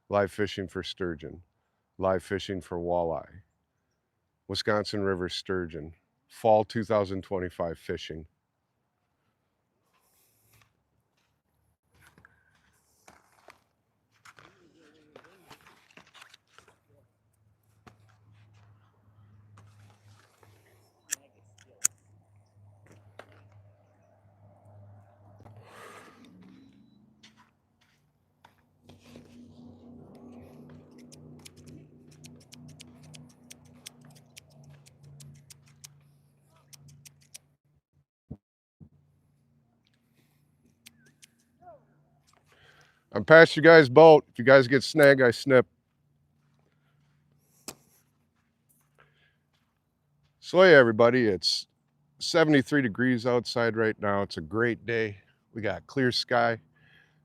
live fishing for sturgeon, live fishing for walleye, Wisconsin River sturgeon, fall 2025 fishing. I'm past you guys' boat. If you guys get snagged, I snip. So hey everybody, it's 73 degrees outside right now. It's a great day. We got clear sky.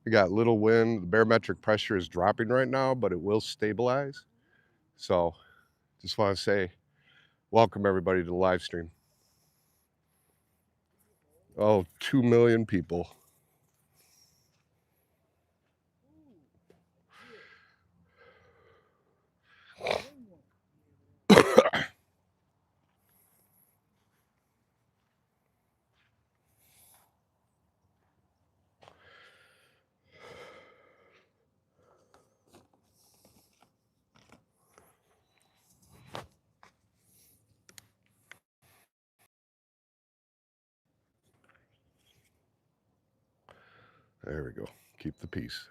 We got little wind. The barometric pressure is dropping right now, but it will stabilize. So just want to say welcome everybody to the live stream. Oh, 2 million people. There we go. Keep the peace.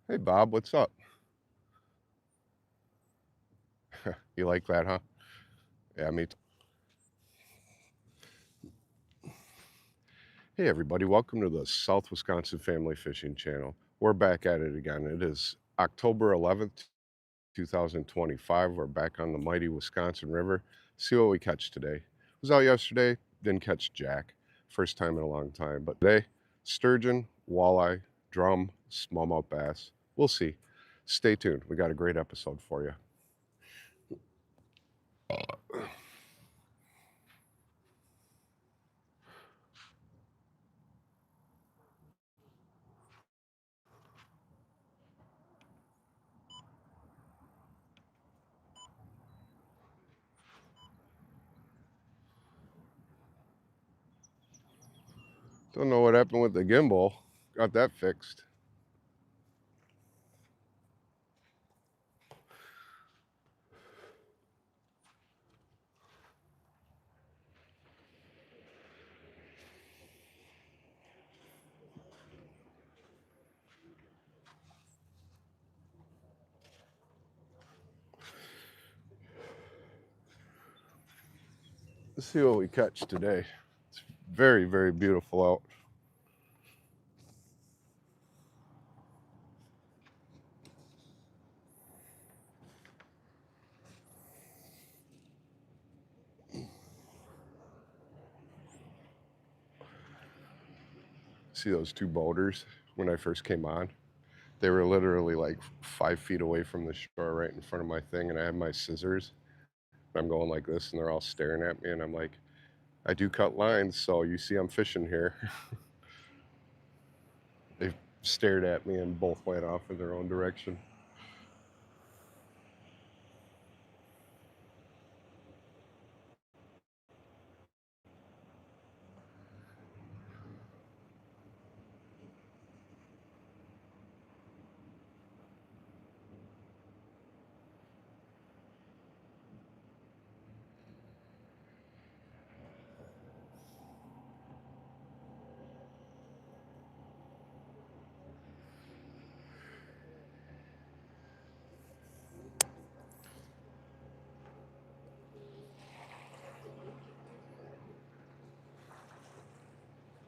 Hey Bob, what's up? You like that, huh? Yeah, me too. Hey everybody, welcome to the South Wisconsin Family Fishing Channel. We're back at it again. It is October 11th, 2025. We're back on the mighty Wisconsin River. See what we catch today. Was out yesterday, didn't catch jack. First time in a long time. But today, sturgeon, walleye, drum, smallmouth bass. We'll see. Stay tuned. We got a great episode for you. 'Don't know what happened with the gimbal. Got that fixed. Let's see what we catch today. It's very, very beautiful out. See those two boaters when I first came on? They were literally like 5 feet away from the shore right in front of my thing, and I had my scissors. I'm going like this, and they're all staring at me, and I'm like, I do cut lines, so you see I'm fishing here. They stared at me and both went off in their own direction.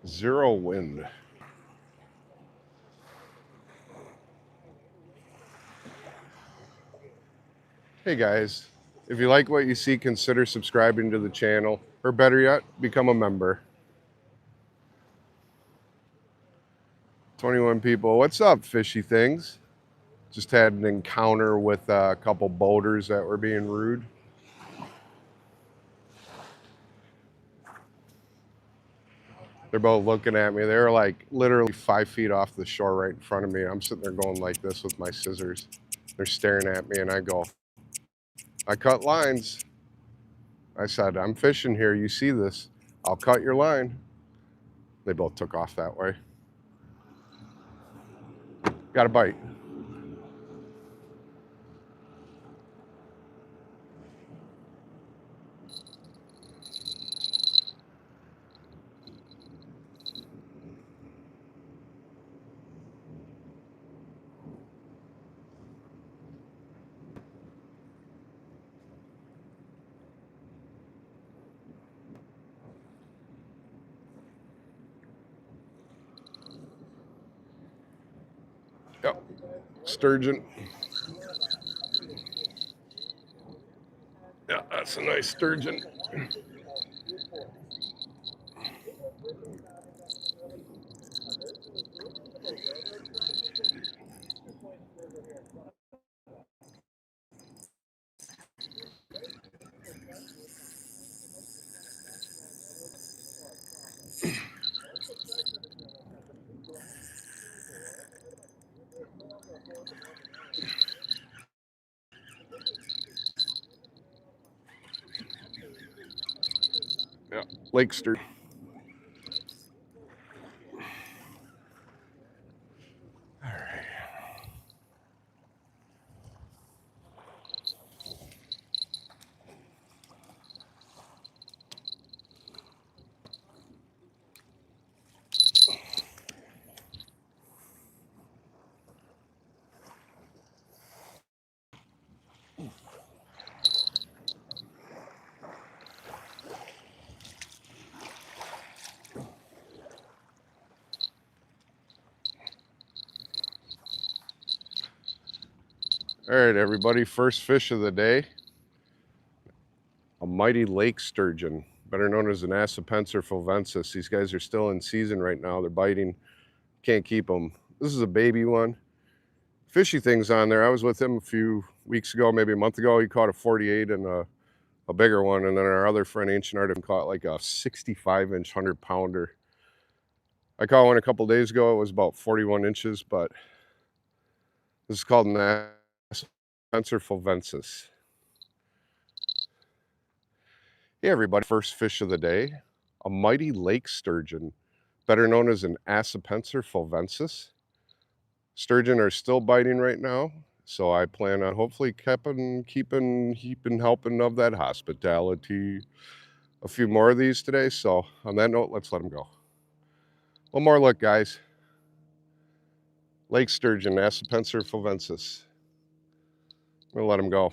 Zero wind. Hey guys, if you like what you see, consider subscribing to the channel, or better yet, become a member. 21 people. What's up, fishy things? Just had an encounter with a couple boaters that were being rude. They're both looking at me. They're like literally 5 feet off the shore right in front of me. I'm sitting there going like this with my scissors. They're staring at me and I go, I cut lines. I said, I'm fishing here. You see this. I'll cut your line. They both took off that way. Got a bite. Yep. Sturgeon. Yeah, that's a nice sturgeon. Yeah, lake sturgeon. All right. All right, everybody. First fish of the day, a mighty lake sturgeon, better known as an Assapenser fulvensis. These guys are still in season right now. They're biting. Can't keep them. This is a baby one. Fishy things on there. I was with him a few weeks ago, maybe a month ago. He caught a 48 and a bigger one. And then our other friend, Ancient Art, caught like a 65-inch 100-pounder. I caught one a couple days ago. It was about 41 inches, but this is called an Assapenser fulvensis. Hey everybody, first fish of the day, a mighty lake sturgeon, better known as an Assapenser fulvensis. Sturgeon are still biting right now, so I plan on hopefully keeping helping of that hospitality. A few more of these today, so on that note, let's let them go. One more look, guys. Lake sturgeon, Assapenser fulvensis. I'm gonna let him go.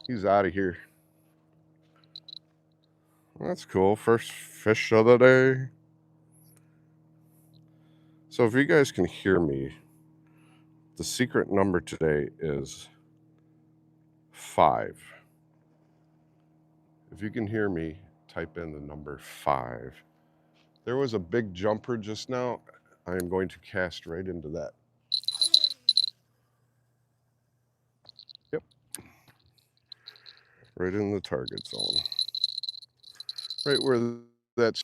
He's out of here. That's cool. First fish of the day. So if you guys can hear me, the secret number today is 5. If you can hear me, type in the number 5. There was a big jumper just now. I am going to cast right into that. Yep. Right in the target zone. Right where that's...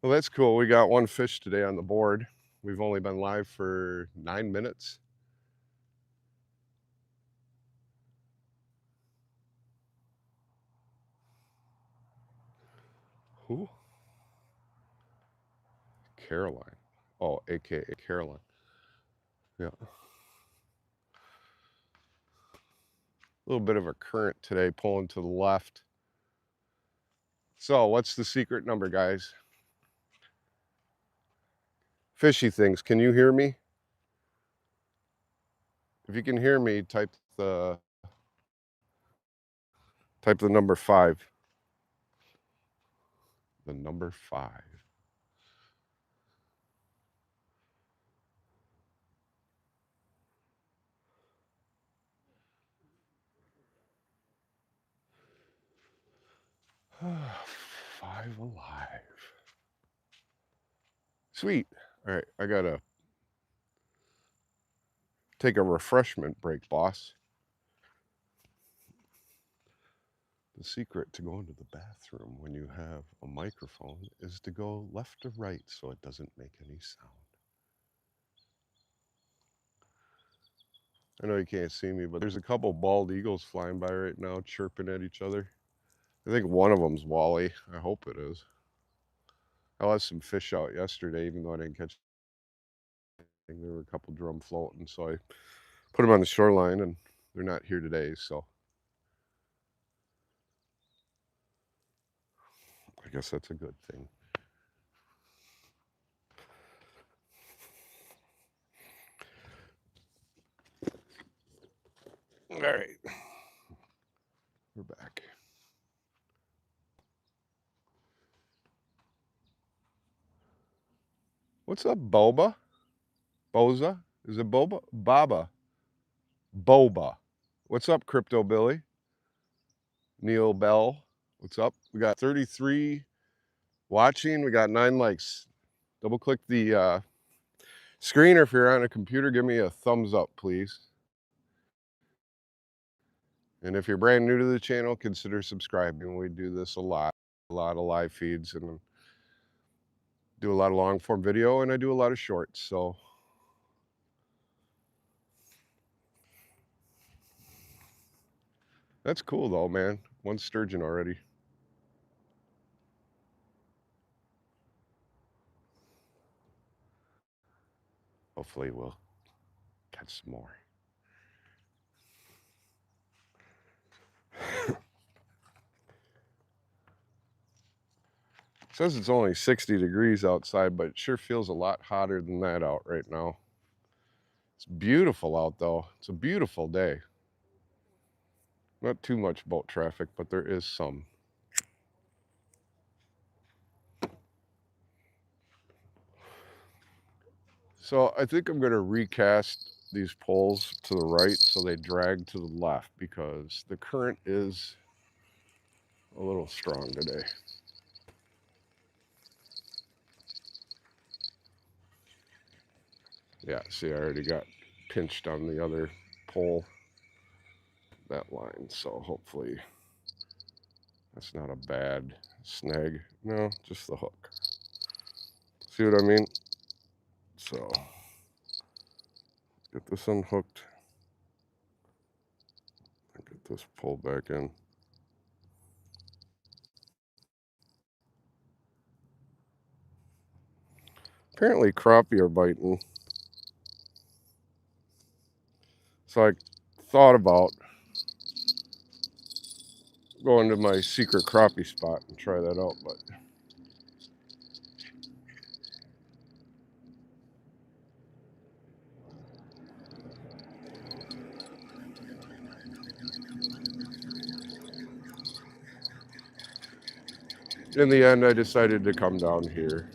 Well, that's cool. We got one fish today on the board. We've only been live for 9 minutes. Who? Caroline. Oh, AKA Caroline. Yeah. A little bit of a current today pulling to the left. So what's the secret number, guys? Fishy things, can you hear me? If you can hear me, type the number 5. the number 5. Five alive. Sweet. All right, I gotta take a refreshment break, boss. The secret to going to the bathroom when you have a microphone is to go left to right so it doesn't make any sound. I know you can't see me, but there's a couple bald eagles flying by right now, chirping at each other. I think one of them's Wally. I hope it is. I let some fish out yesterday, even though I didn't catch anything. There were a couple drum floating, so I put them on the shoreline, and they're not here today, so I guess that's a good thing. All right, we're back. What's up, Boba? Boza? Is it Boba? Baba. Boba. What's up, Crypto Billy? Neil Bell. What's up? We got 33 watching. We got 9 likes. Double click the screen, or if you're on a computer, give me a thumbs up, please. And if you're brand new to the channel, consider subscribing. We do this a lot of live feeds, and do a lot of long form video, and I do a lot of shorts. So that's cool though, man. 1 sturgeon already. Hopefully we'll catch some more. It says it's only 60 degrees outside, but it sure feels a lot hotter than that out right now. It's beautiful out though. It's a beautiful day. Not too much boat traffic, but there is some. So I think I'm going to recast these poles to the right so they drag to the left, because the current is a little strong today. Yeah, see, I already got pinched on the other pole, that line, so hopefully that's not a bad snag. No, just the hook. See what I mean? So get this unhooked and get this pulled back in. Apparently crappie are biting. So I thought about going to my secret crappie spot and try that out, but in the end I decided to come down here.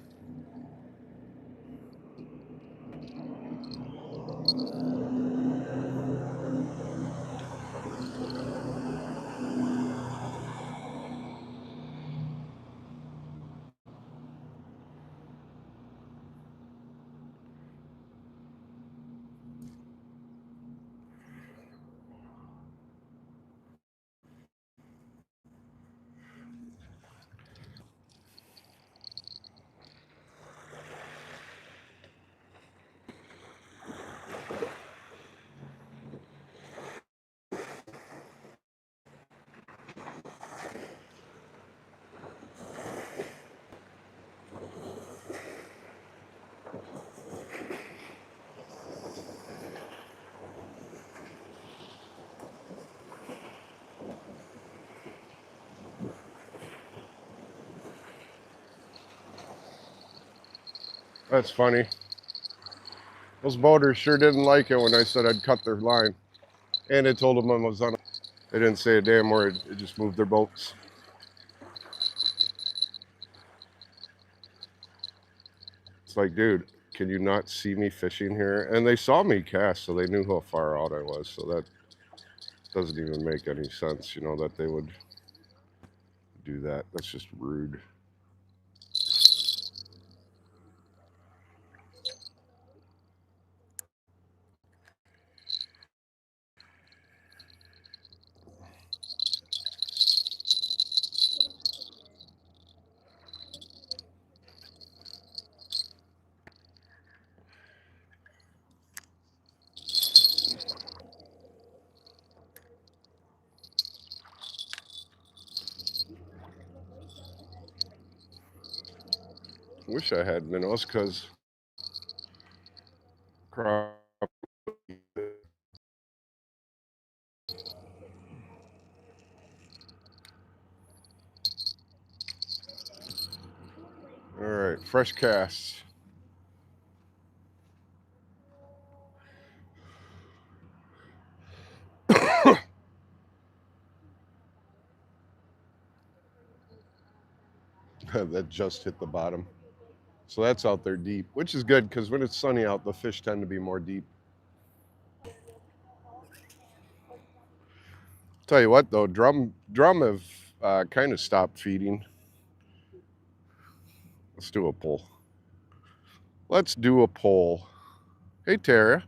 That's funny. Those boaters sure didn't like it when I said I'd cut their line. And I told them I was on it. They didn't say a damn word. They just moved their boats. like, dude, can you not see me fishing here? And they saw me cast, so they knew how far out I was. So that doesn't even make any sense, you know, that they would do that. That's just rude. Wish I had minnows because crop. All right, fresh casts. That just hit the bottom. So that's out there deep, which is good because when it's sunny out, the fish tend to be more deep. Tell you what, though, drum have kind of stopped feeding. Let's do a pull. Let's do a poll. Hey, Tara.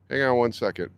Hang on 1 second.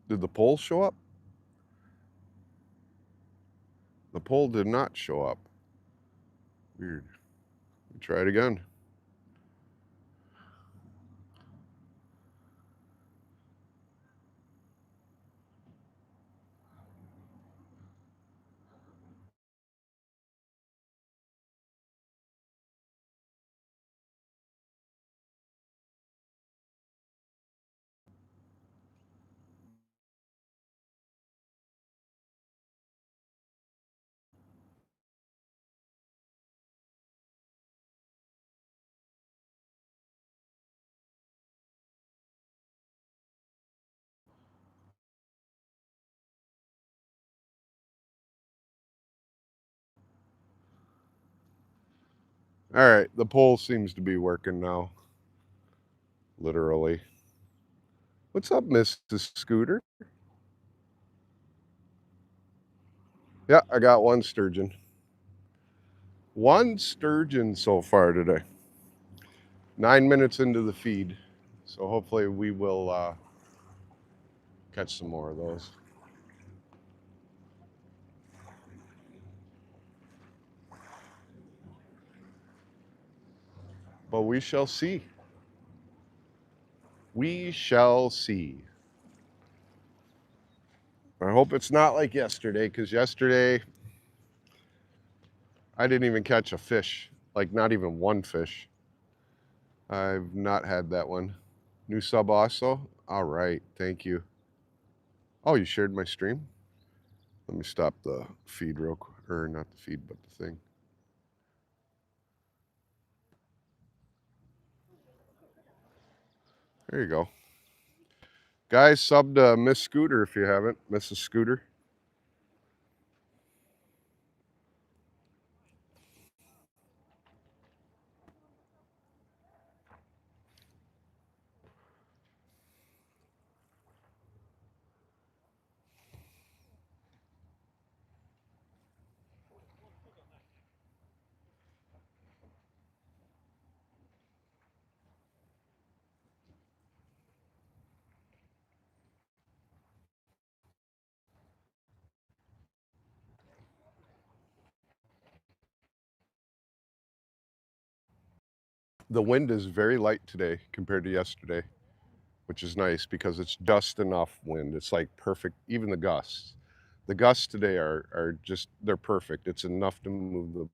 Did the poll show up? The poll did not show up. Weird. Try it again. All right, the poll seems to be working now. Literally. What's up, Mrs. Scooter? Yeah, I got one sturgeon. One sturgeon so far today. 9 minutes into the feed. So hopefully we will catch some more of those. But we shall see. We shall see. I hope it's not like yesterday, because yesterday I didn't even catch a fish. Like, not even one fish. I've not had that one. New sub also? All right, thank you. Oh, you shared my stream? Let me stop the feed real quick. Or not the feed, but the thing. There you go. Guys, sub to Miss Scooter if you haven't. Mrs. Scooter. The wind is very light today compared to yesterday, which is nice because it's just enough wind. It's like perfect, even the gusts. The gusts today are just they're perfect. It's enough to move the.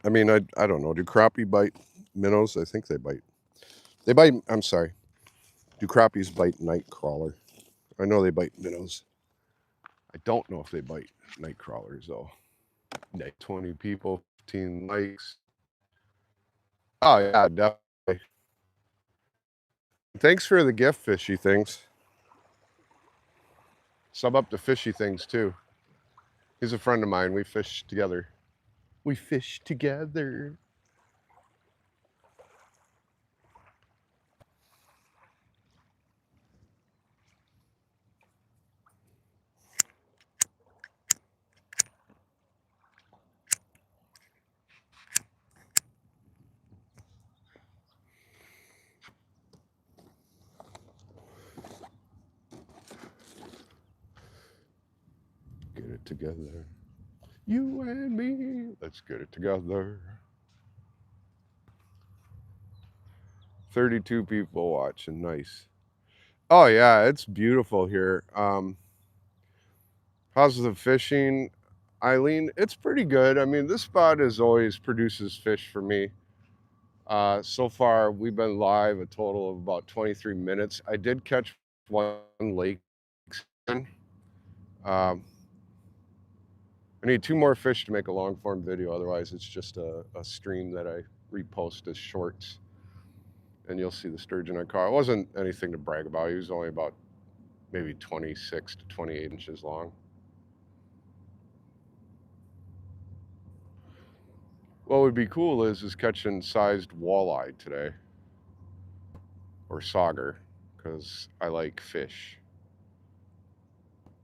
I mean, I don't know. Do crappie bite minnows? I think they bite. They bite. I'm sorry. Do crappies bite night crawler? I know they bite minnows. I don't know if they bite night crawlers though. 20 people, 15 likes. Oh yeah, definitely. Thanks for the gift, fishy things. Sub up to fishy things too. He's a friend of mine. We fish together. We fish together. Get it together. You and me. Let's get it together. 32 people watching. Nice. Oh yeah, it's beautiful here. How's the fishing, Eileen? It's pretty good. I mean, this spot is always produces fish for me. So far, we've been live a total of about 23 minutes. I did catch one lake. Um, I need two more fish to make a long form video. Otherwise, it's just a stream that I repost as shorts. And you'll see the sturgeon I caught. It wasn't anything to brag about. He was only about maybe 26 to 28 inches long. What would be cool is catching sized walleye today. Or sauger, because I like fish,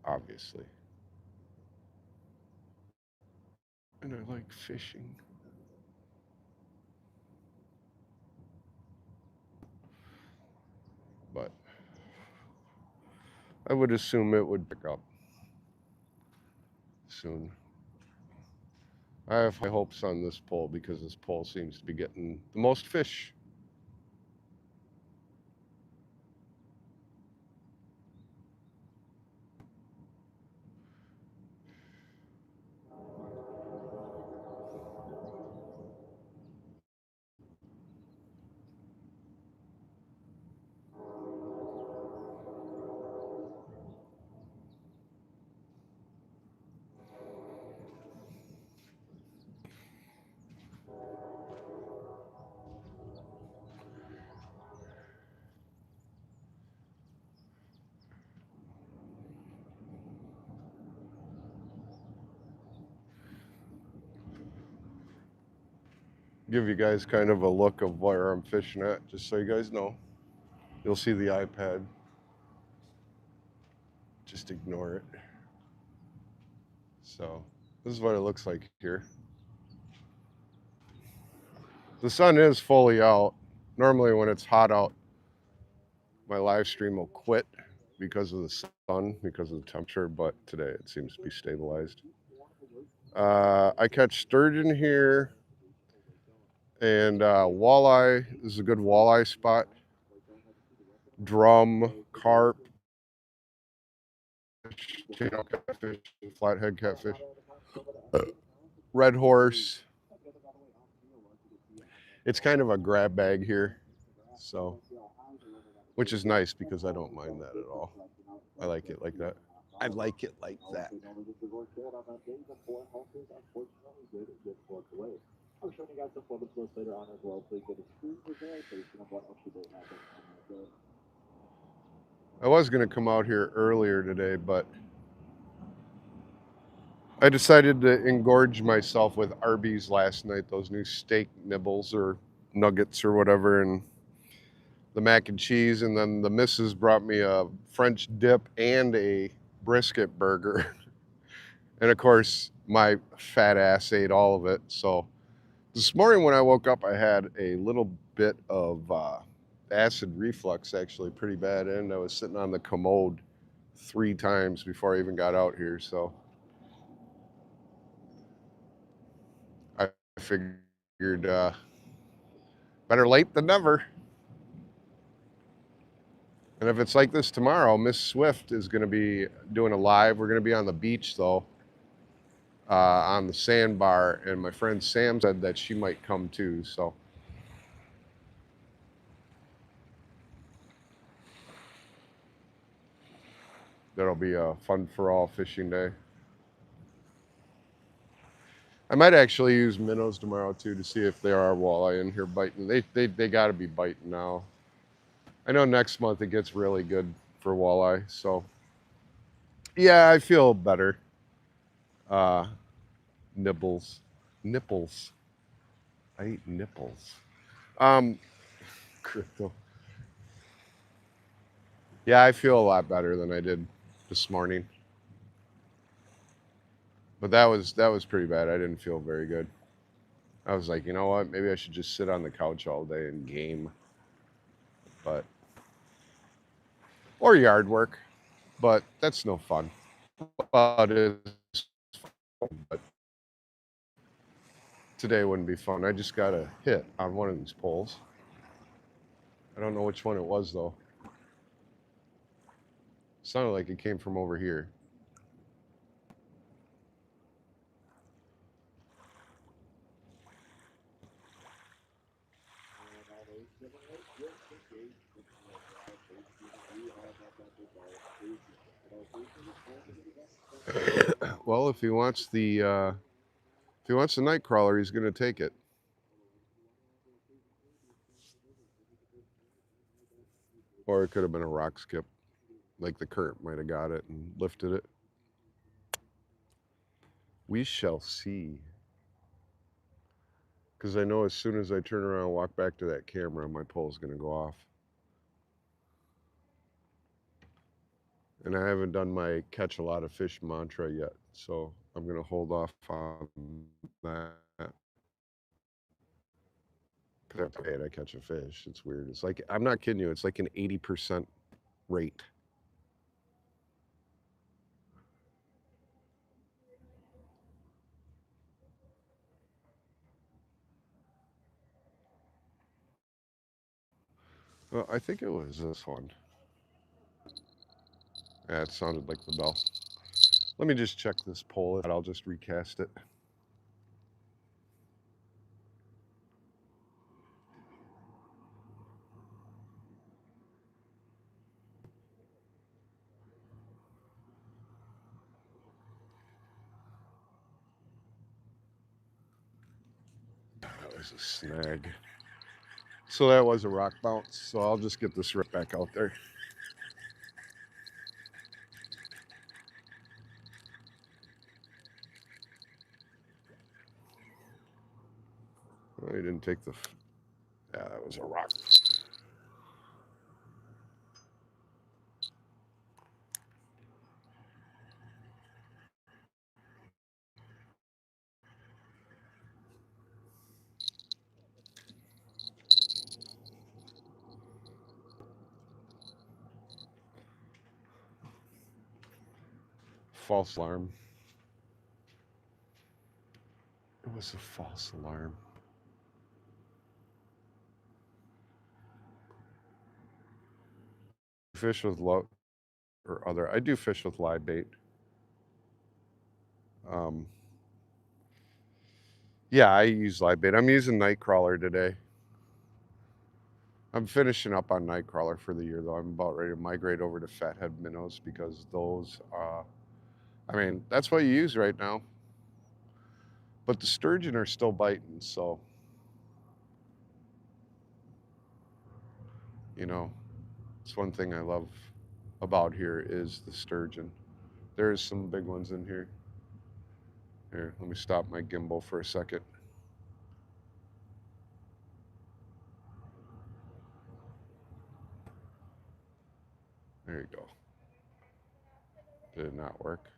obviously. And I like fishing. But I would assume it would pick up soon. I have high hopes on this pole because this pole seems to be getting the most fish. Give you guys kind of a look of where I'm fishing at, just so you guys know. You'll see the iPad. Just ignore it. So, this is what it looks like here. The sun is fully out. Normally, when it's hot out, my live stream will quit because of the sun, because of the temperature, but today it seems to be stabilized. I catch sturgeon here, and walleye. This is a good walleye spot. Drum, carp, channel catfish, flathead catfish, red horse. It's kind of a grab bag here, so which is nice because I don't mind that at all. I like it like that. I like it like that. I was going to come out here earlier today, but I decided to engorge myself with Arby's last night, those new steak nibbles or nuggets or whatever, and the mac and cheese. And then the missus brought me a French dip and a brisket burger. And of course, my fat ass ate all of it. So this morning when I woke up, I had a little bit of acid reflux, actually pretty bad. And I was sitting on the commode 3 times before I even got out here. So I figured better late than never. And if it's like this tomorrow, Miss Swift is going to be doing a live. We're going to be on the beach though, on the sandbar, and my friend Sam said that she might come too. So that'll be a fun for all fishing day. I might actually use minnows tomorrow too to see if there are walleye in here biting. They got to be biting now. I know next month it gets really good for walleye. So yeah, I feel better. Uh, Nibbles, nipples. I eat nipples. Um, crypto. Yeah, I feel a lot better than I did this morning. But that was pretty bad. I didn't feel very good. I was like, you know what? Maybe I should just sit on the couch all day and game, but or yard work. But that's no fun. Well, it is fun, but today wouldn't be fun. I just got a hit on one of these poles. I don't know which one it was though. Sounded like it came from over here. Well, if he wants the night crawler, he's going to take it. Or it could have been a rock skip, like the current might have got it and lifted it. We shall see. Because I know as soon as I turn around and walk back to that camera, my pole's going to go off. And I haven't done my catch a lot of fish mantra yet, so I'm going to hold off on that. Because every day I catch a fish, it's weird. It's like, I'm not kidding you, it's like an 80% rate. Well, I think it was this one. Yeah, it sounded like the bell. Let me just check this pole, and I'll just recast it. That was a snag. So that was a rock bounce, so I'll just get this right back out there. Oh, he didn't take the. Yeah, that was a rock. False alarm. It was a false alarm. Fish with low or other. I do fish with live bait. Um, yeah, I use live bait. I'm using Nightcrawler today. I'm finishing up on Nightcrawler for the year, though. I'm about ready to migrate over to fathead minnows because those, I mean, that's what you use right now. But the sturgeon are still biting, so, you know, it's one thing I love about here is the sturgeon. There's some big ones in here. Here, let me stop my gimbal for a second. There you go. Did it not work?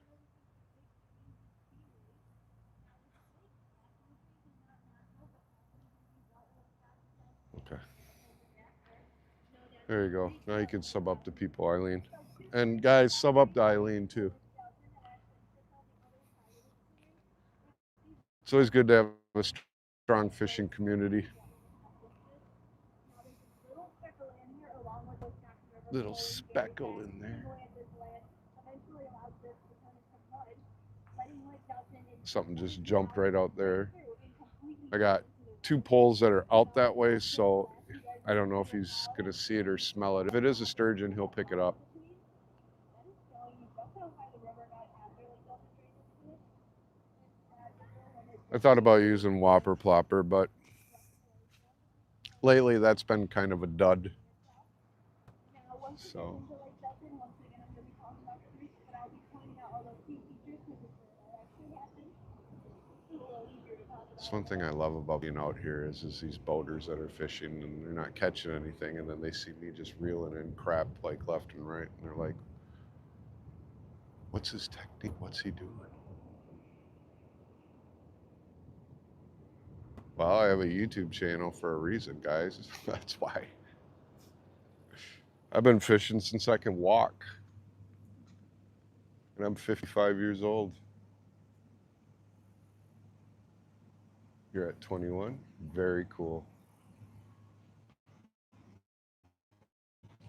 Okay. There you go. Now you can sub up to people, Eileen. And guys, sub up to Eileen too. It's always good to have a strong fishing community. Little speckle in there. Something just jumped right out there. I got two poles that are out that way, so I don't know if he's going to see it or smell it. If it is a sturgeon, he'll pick it up. I thought about using Whopper Plopper, but lately that's been kind of a dud. So that's one thing I love about being out here is these boaters that are fishing and they're not catching anything, and then they see me just reeling in crap like left and right, and they're like, "What's his technique? What's he doing?" Well, I have a YouTube channel for a reason, guys. That's why. I've been fishing since I can walk, and I'm 55 years old. You're at 21? Very cool.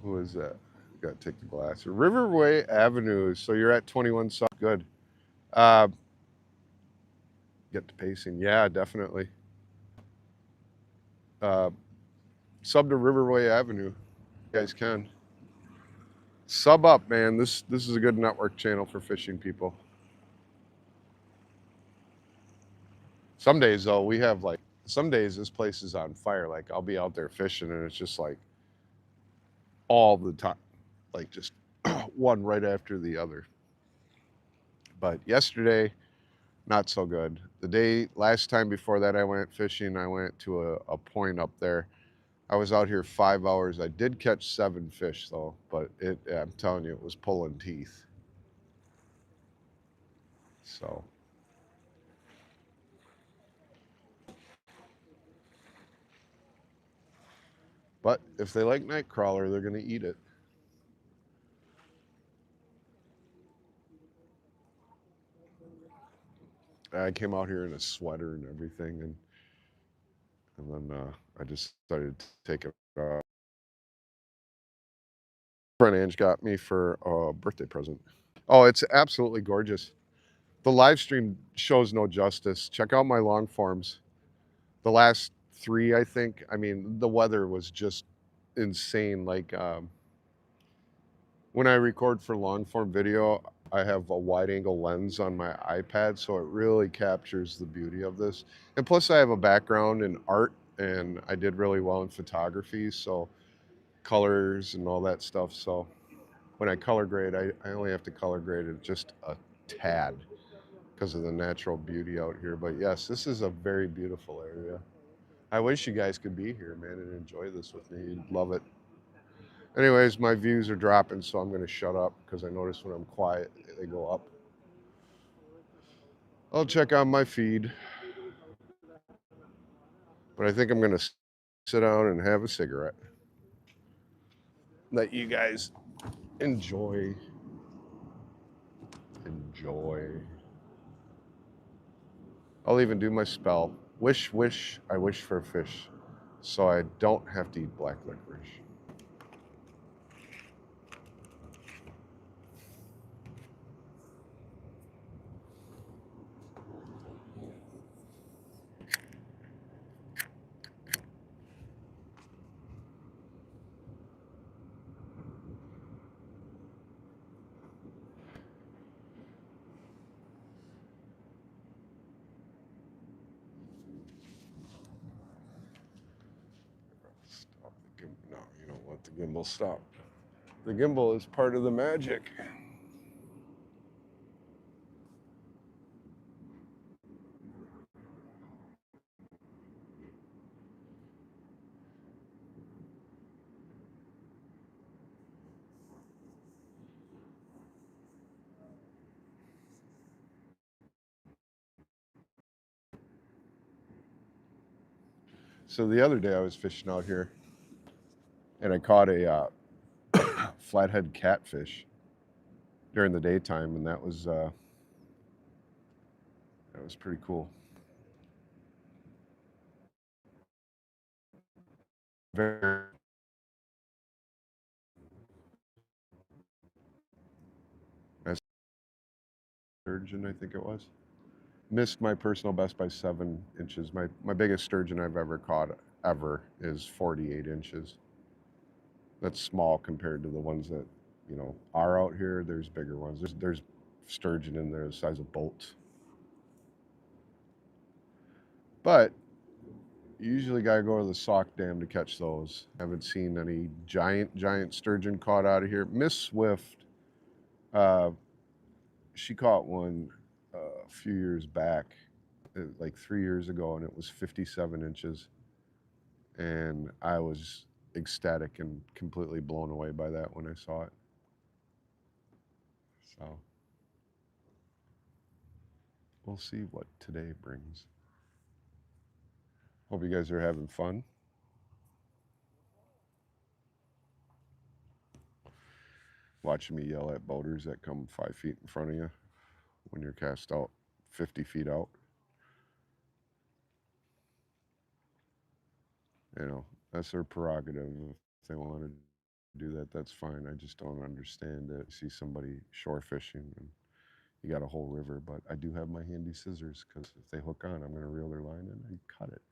Who is that? Got to take the glass. Riverway Avenue. So you're at 21 South. Good. Uh, get to pacing. Yeah, definitely. Uh, sub to Riverway Avenue. You guys can. Sub up, man. This is a good network channel for fishing people. Some days though, we have like some days this place is on fire. Like I'll be out there fishing and it's just like all the time, like just one right after the other. But yesterday, not so good. The day last time before that I went fishing, I went to a point up there. I was out here 5 hours. I did catch 7 fish though, but I'm telling you, it was pulling teeth. So, but if they like night crawler, they're gonna eat it. I came out here in a sweater and everything, and then I just started to take it off. Friend Ange got me for a birthday present. Oh, it's absolutely gorgeous. The live stream shows no justice. Check out my long forms. The last three, I think. I mean, the weather was just insane. Like when I record for long form video, I have a wide angle lens on my iPad, so it really captures the beauty of this. And plus, I have a background in art, and I did really well in photography, so colors and all that stuff. So when I color grade, I only have to color grade it just a tad because of the natural beauty out here. But yes, this is a very beautiful area. I wish you guys could be here, man, and enjoy this with me. You'd love it. Anyways, my views are dropping, so I'm going to shut up because I notice when I'm quiet, they go up. I'll check on my feed, but I think I'm going to sit down and have a cigarette. Let you guys enjoy. Enjoy. I'll even do my spell. Wish, wish, I wish for a fish, so I don't have to eat black licorice. Stop the gimbal. No, you don't let the gimbal stop. The gimbal is part of the magic. So the other day I was fishing out here, and I caught a flathead catfish during the daytime, and that was pretty cool. Very Sturgeon, I think it was. Missed my personal best by 7 inches. My biggest sturgeon I've ever caught ever is 48 inches. That's small compared to the ones that are out here. There's bigger ones. There's sturgeon in there the size of boats. But you usually got to go to the Sauk Dam to catch those. Haven't seen any giant sturgeon caught out of here. Miss Swift, uh, she caught one a few years back, like 3 years ago, and it was 57 inches. And I was ecstatic and completely blown away by that when I saw it. So we'll see what today brings. Hope you guys are having fun. Watching me yell at boaters that come 5 feet in front of you when you're cast out 50 feet out. That's their prerogative. If they want to do that, that's fine. I just don't understand it. See somebody shore fishing and you got a whole river, but I do have my handy scissors because if they hook on, I'm going to reel their line in and cut it.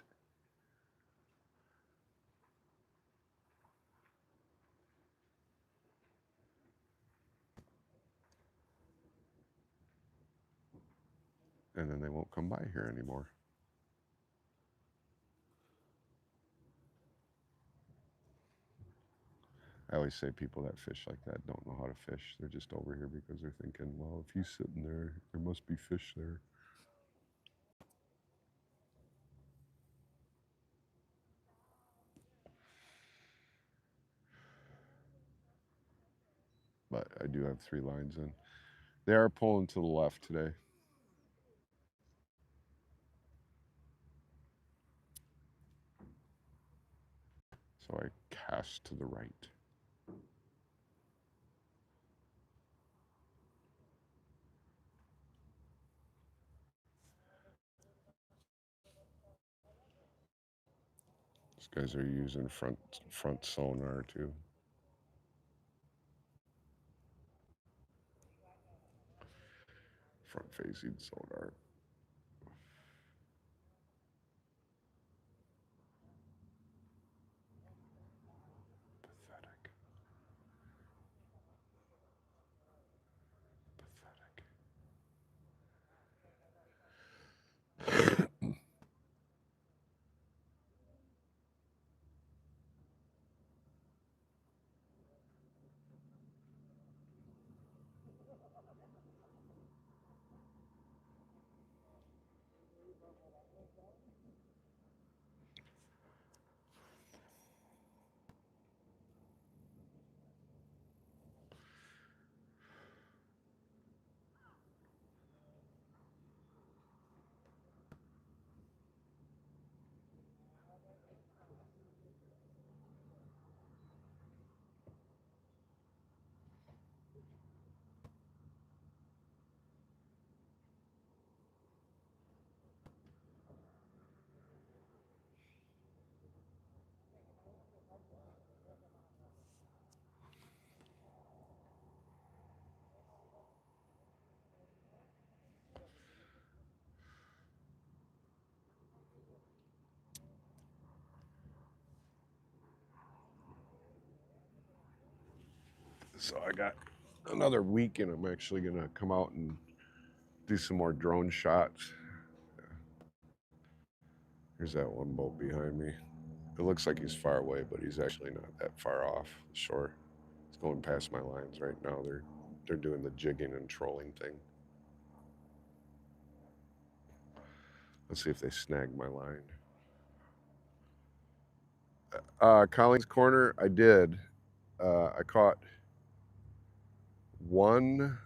And then they won't come by here anymore. I always say people that fish like that don't know how to fish. They're just over here because they're thinking, well, if he's sitting there, there must be fish there. But I do have 3 lines in. They are pulling to the left today. So I cast to the right. These guys are using front sonar too. Front facing sonar. Pathetic. Pathetic. So I got another week and I'm actually going to come out and do some more drone shots. Here's that one boat behind me. It looks like he's far away, but he's actually not that far off the shore. It's going past my lines right now. They're doing the jigging and trolling thing. Let's see if they snag my line. Collings Corner, I did. I caught one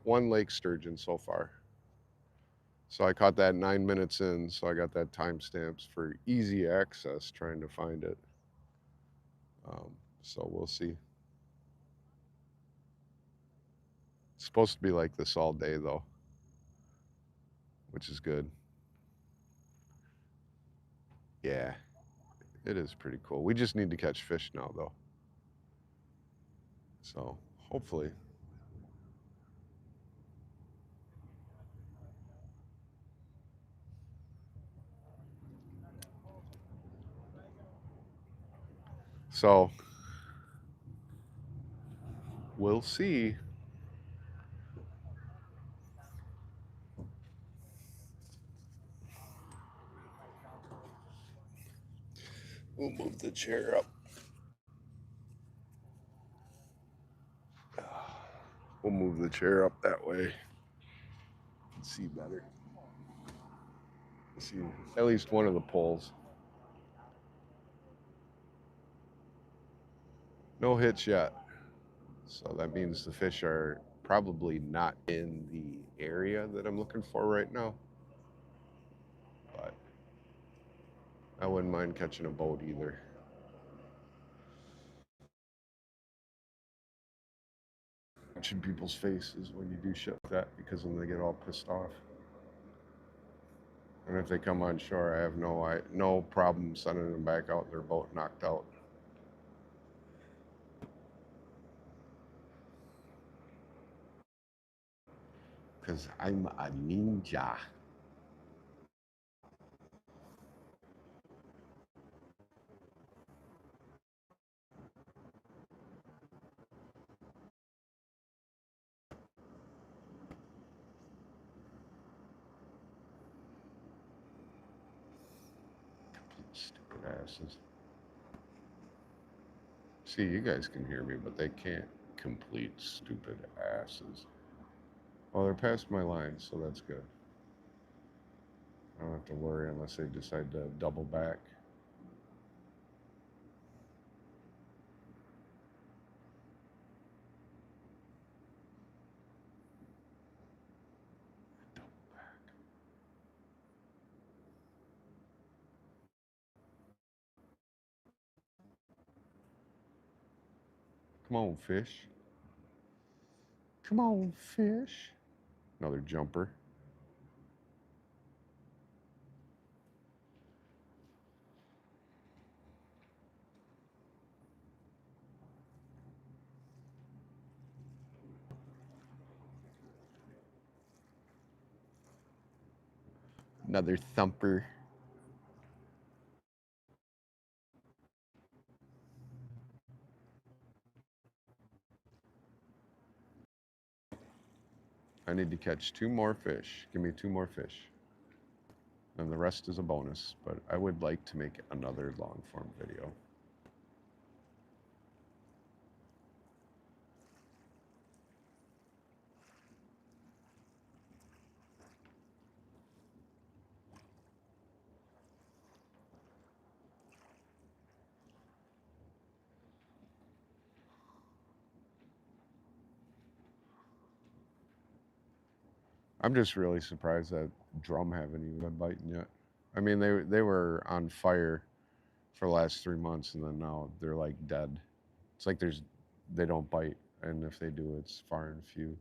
lake sturgeon so far. So I caught that 9 minutes in. So I got that timestamps for easy access trying to find it. So we'll see. It's supposed to be like this all day though, which is good. Yeah, it is pretty cool. We just need to catch fish now though. So hopefully. So we'll see. We'll move the chair up. We'll move the chair up that way. See better. See at least one of the poles. No hits yet. So that means the fish are probably not in the area that I'm looking for right now. But I wouldn't mind catching a boat either. Watching people's faces when you do shit like that because then they get all pissed off. And if they come on shore, I have no problem sending them back out in their boat knocked out. Because I'm a ninja. Stupid asses. See, you guys can hear me, but they can't. Complete stupid asses. Well, they're past my line, so that's good. I don't have to worry unless they decide to double back. Come on, fish. Come on, fish. Another jumper. Another thumper. I need to catch two more fish. Give me two more fish. And the rest is a bonus, but I would like to make another long form video. I'm just really surprised that drum haven't even been biting yet. I mean, they were on fire for the last 3 months, and then now they're like dead. It's like they don't bite, and if they do, it's far and few.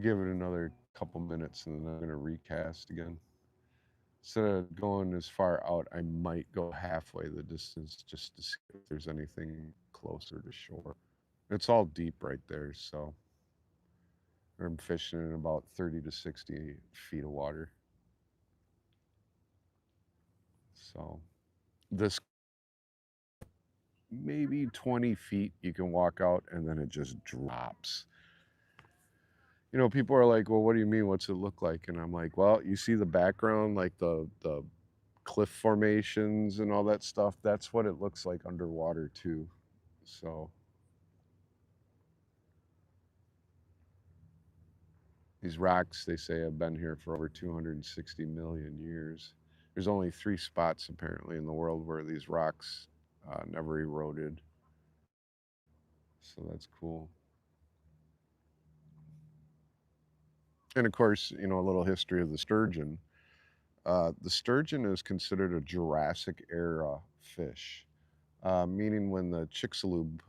Give it another couple minutes, and then I'm gonna recast again. Instead of going as far out, I might go halfway the distance just to see if there's anything closer to shore. It's all deep right there, so I'm fishing in about 30 to 60 feet of water. So this maybe 20 feet you can walk out and then it just drops. You know, people are like, well, what do you mean? What's it look like? And I'm like, well, you see the background, like the cliff formations and all that stuff. That's what it looks like underwater too. So these rocks, they say, have been here for over 260 million years. There's only 3 spots apparently in the world where these rocks never eroded. So that's cool. And of course, you know, a little history of the sturgeon. The sturgeon is considered a Jurassic era fish, meaning when the Chicxulub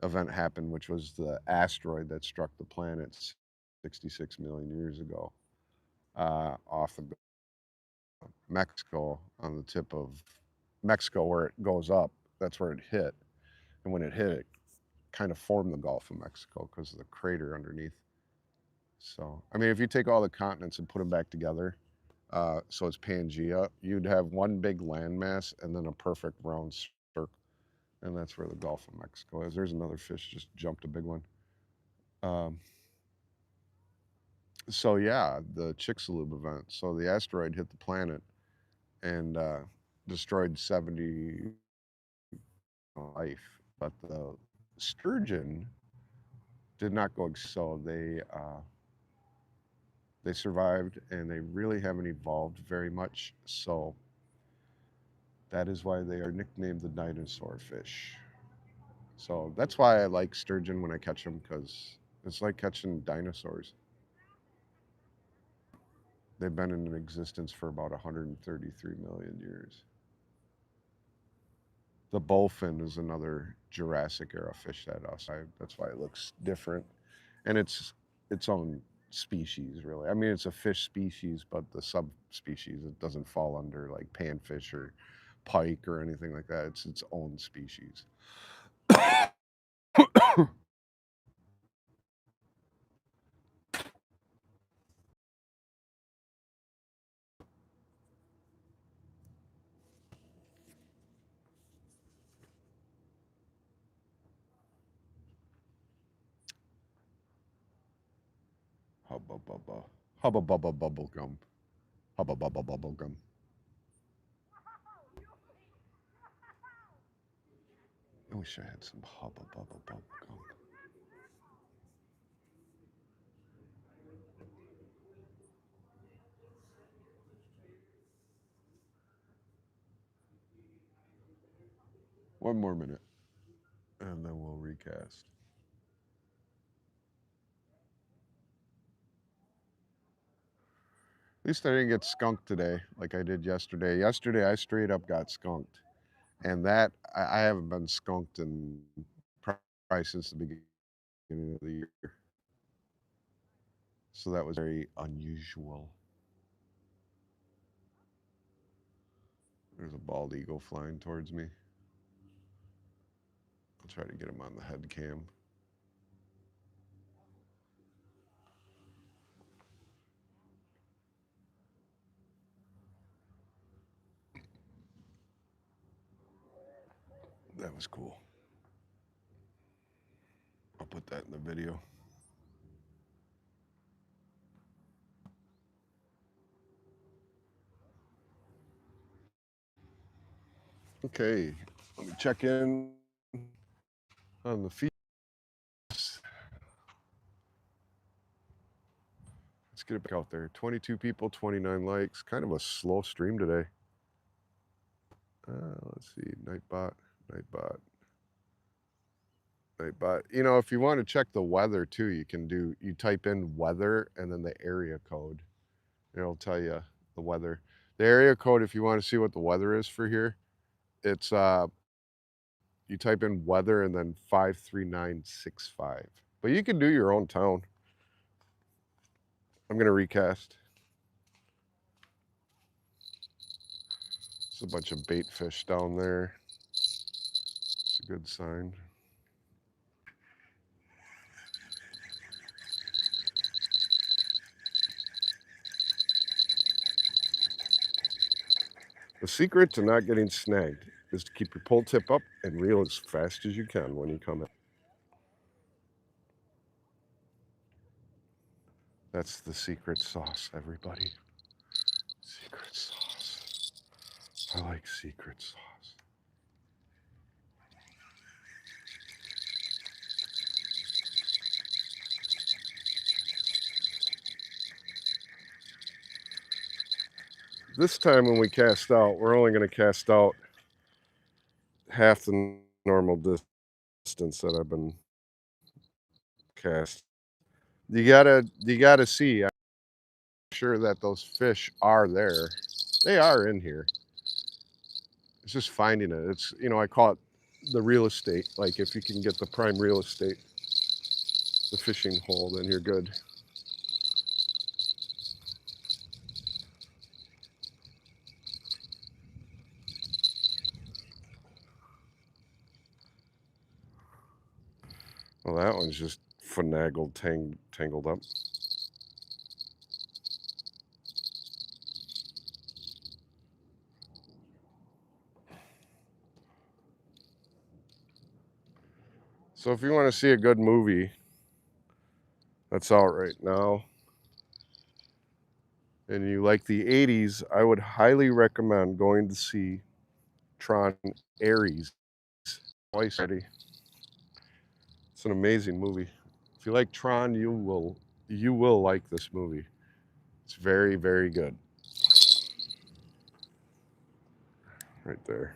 event happened, which was the asteroid that struck the planet 66 million years ago, off of Mexico on the tip of Mexico where it goes up. That's where it hit. And when it hit, it kind of formed the Gulf of Mexico because of the crater underneath. So, I mean, if you take all the continents and put them back together, so it's Pangea, you'd have one big landmass and then a perfect round circle. And that's where the Gulf of Mexico is. There's another fish just jumped a big one. Um, so yeah, the Chicxulub event. So the asteroid hit the planet and destroyed 70 life, but the sturgeon did not go. So they survived, and they really haven't evolved very much. So that is why they are nicknamed the dinosaur fish. So that's why I like sturgeon when I catch them, because it's like catching dinosaurs. They've been in existence for about 133 million years. The bowfin is another Jurassic era fish that that's why it looks different, and it's its own species, really. I mean, it's a fish species, but the subspecies, it doesn't fall under like panfish or pike or anything like that. It's its own species. Hubba bubba. Hubba bubba bubble gum. Hubba bubba bubble gum. I wish I had some hubba bubba bubble gum. One more minute, and then we'll recast. At least I didn't get skunked today like I did yesterday. Yesterday, I straight up got skunked. And that, I haven't been skunked in probably since the beginning of the year. So that was very unusual. There's a bald eagle flying towards me. I'll try to get him on the head cam. That was cool. I'll put that in the video. Okay, let me check in on the feed. Let's get it back out there. 22 people, 29 likes. Kind of a slow stream today. Let's see. Nightbot, Nightbot, Nightbot. You know, if you want to check the weather too, you type in weather and then the area code. It'll tell you the weather. The area code, if you want to see what the weather is for here, it's you type in weather and then 53965. But you can do your own town. I'm gonna recast. It's a bunch of bait fish down there. It's a good sign. The secret to not getting snagged is to keep your pull tip up and reel as fast as you can when you come in. That's the secret sauce, everybody. Secret sauce. I like secret sauce. This time when we cast out, we're only going to cast out half the normal distance that I've been cast. You gotta see. I'm sure that those fish are there. They are in here. It's just finding it. It's, I call it the real estate. Like if you can get the prime real estate, the fishing hole, then you're good. Well, that one's just finagled, tangled up. So if you want to see a good movie that's out right now and you like the 80s, I would highly recommend going to see Tron Ares twice already. It's an amazing movie. If you like Tron, you will like this movie. It's very, very good. Right there.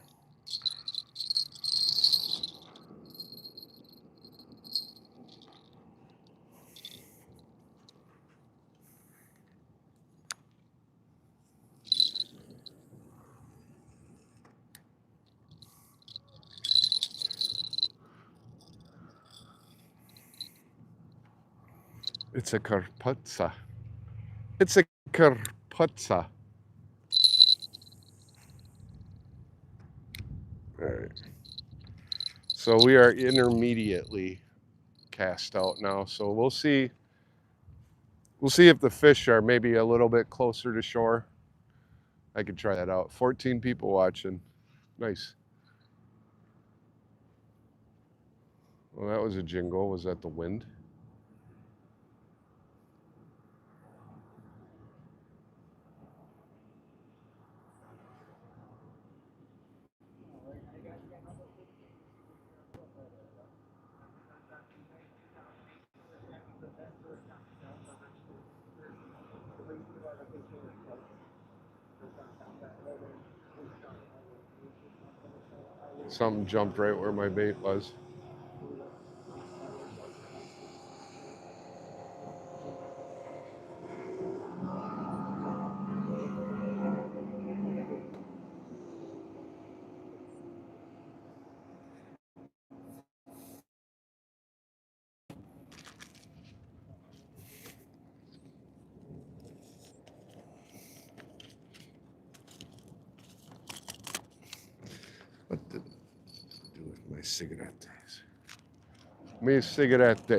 It's a carpazza. It's a carpazza. All right. So we are intermediately cast out now. So we'll see. We'll see if the fish are maybe a little bit closer to shore. I could try that out. 14 people watching. Nice. Well, that was a jingle. Was that the wind? Something jumped right where my bait was. What did I do with my cigarettes? Me cigarettes.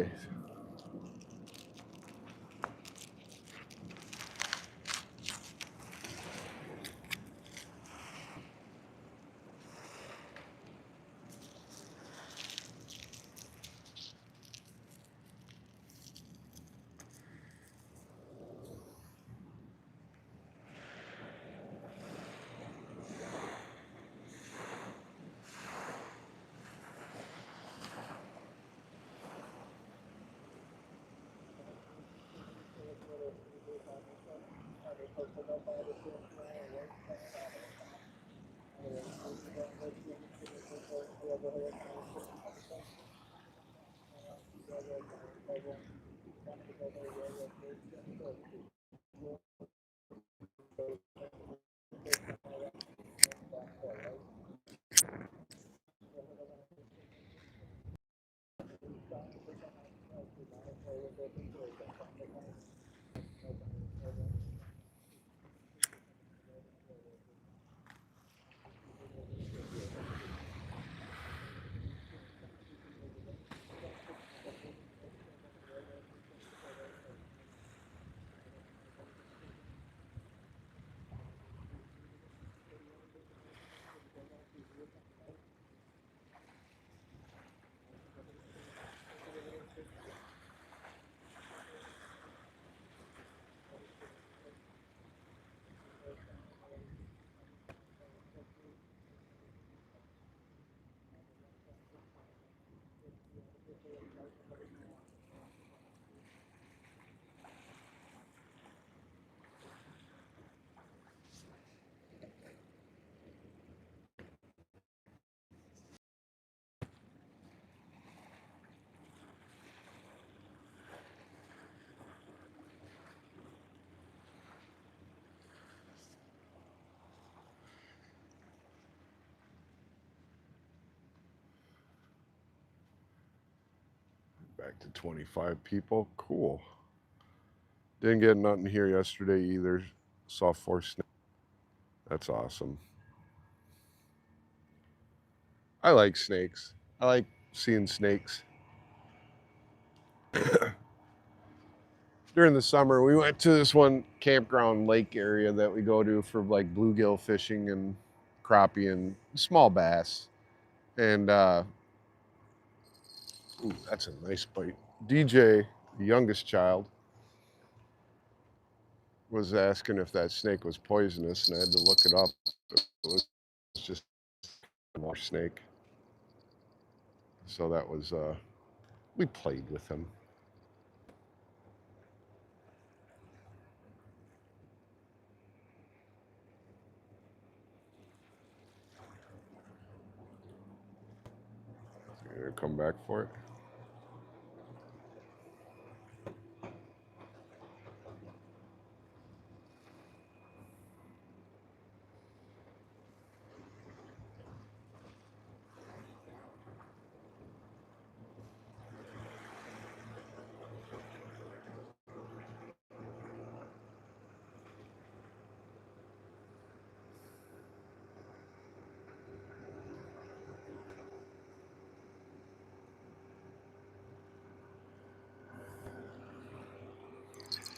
Back to 25 people. Cool. Didn't get nothing here yesterday either. Saw 4 snakes. That's awesome. I like snakes. I like seeing snakes. during the summer, we went to this one campground lake area that we go to for like bluegill fishing and crappie and small bass. And ooh, that's a nice bite. DJ, the youngest child, was asking if that snake was poisonous, and I had to look it up. It was just a water snake. So that was, we played with him. You gonna come back for it?